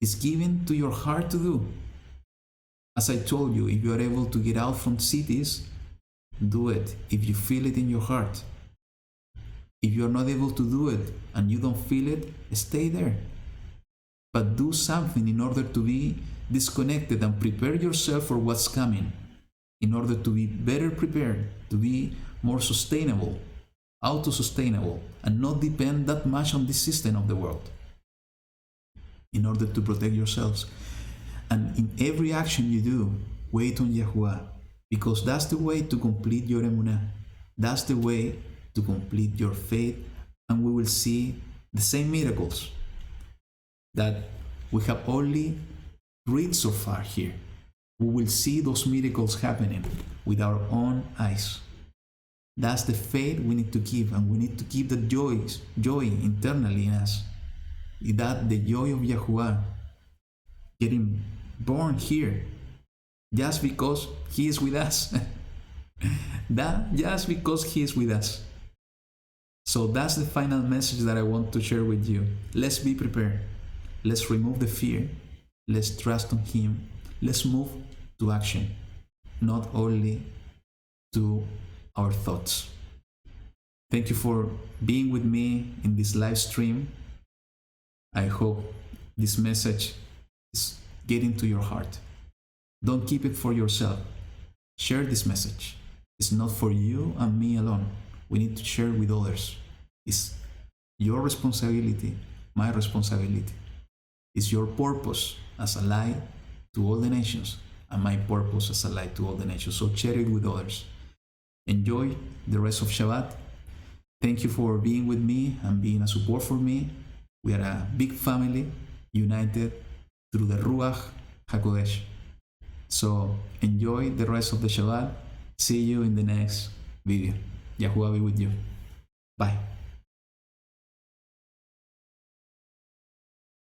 is giving to your heart to do. As I told you, if you are able to get out from cities, do it if you feel it in your heart. If you are not able to do it and you don't feel it, stay there. But do something in order to be disconnected and prepare yourself for what's coming, in order to be better prepared, to be more sustainable, auto-sustainable, and not depend that much on this system of the world, in order to protect yourselves. And in every action you do, wait on Yahuwah, because that's the way to complete your emunah. That's the way to complete your faith, and we will see the same miracles that we have only read so far here. We will see those miracles happening with our own eyes. That's the faith we need to keep, and we need to keep the joy internally in us. That the joy of Yahuwah getting born here, just because he is with us. That just because he is with us. So that's the final message that I want to share with you. Let's be prepared. Let's remove the fear. Let's trust on Him. Let's move to action, not only to our thoughts. Thank you for being with me in this live stream. I hope this message is getting to your heart. Don't keep it for yourself. Share this message. It's not for you and me alone. We need to share with others. It's your responsibility, my responsibility. It's your purpose as a light to all the nations, and my purpose as a light to all the nations. So share it with others. Enjoy the rest of Shabbat. Thank you for being with me and being a support for me. We are a big family, united through the Ruach HaKodesh. So enjoy the rest of the Shabbat. See you in the next video. Yahuwah be with you. Bye.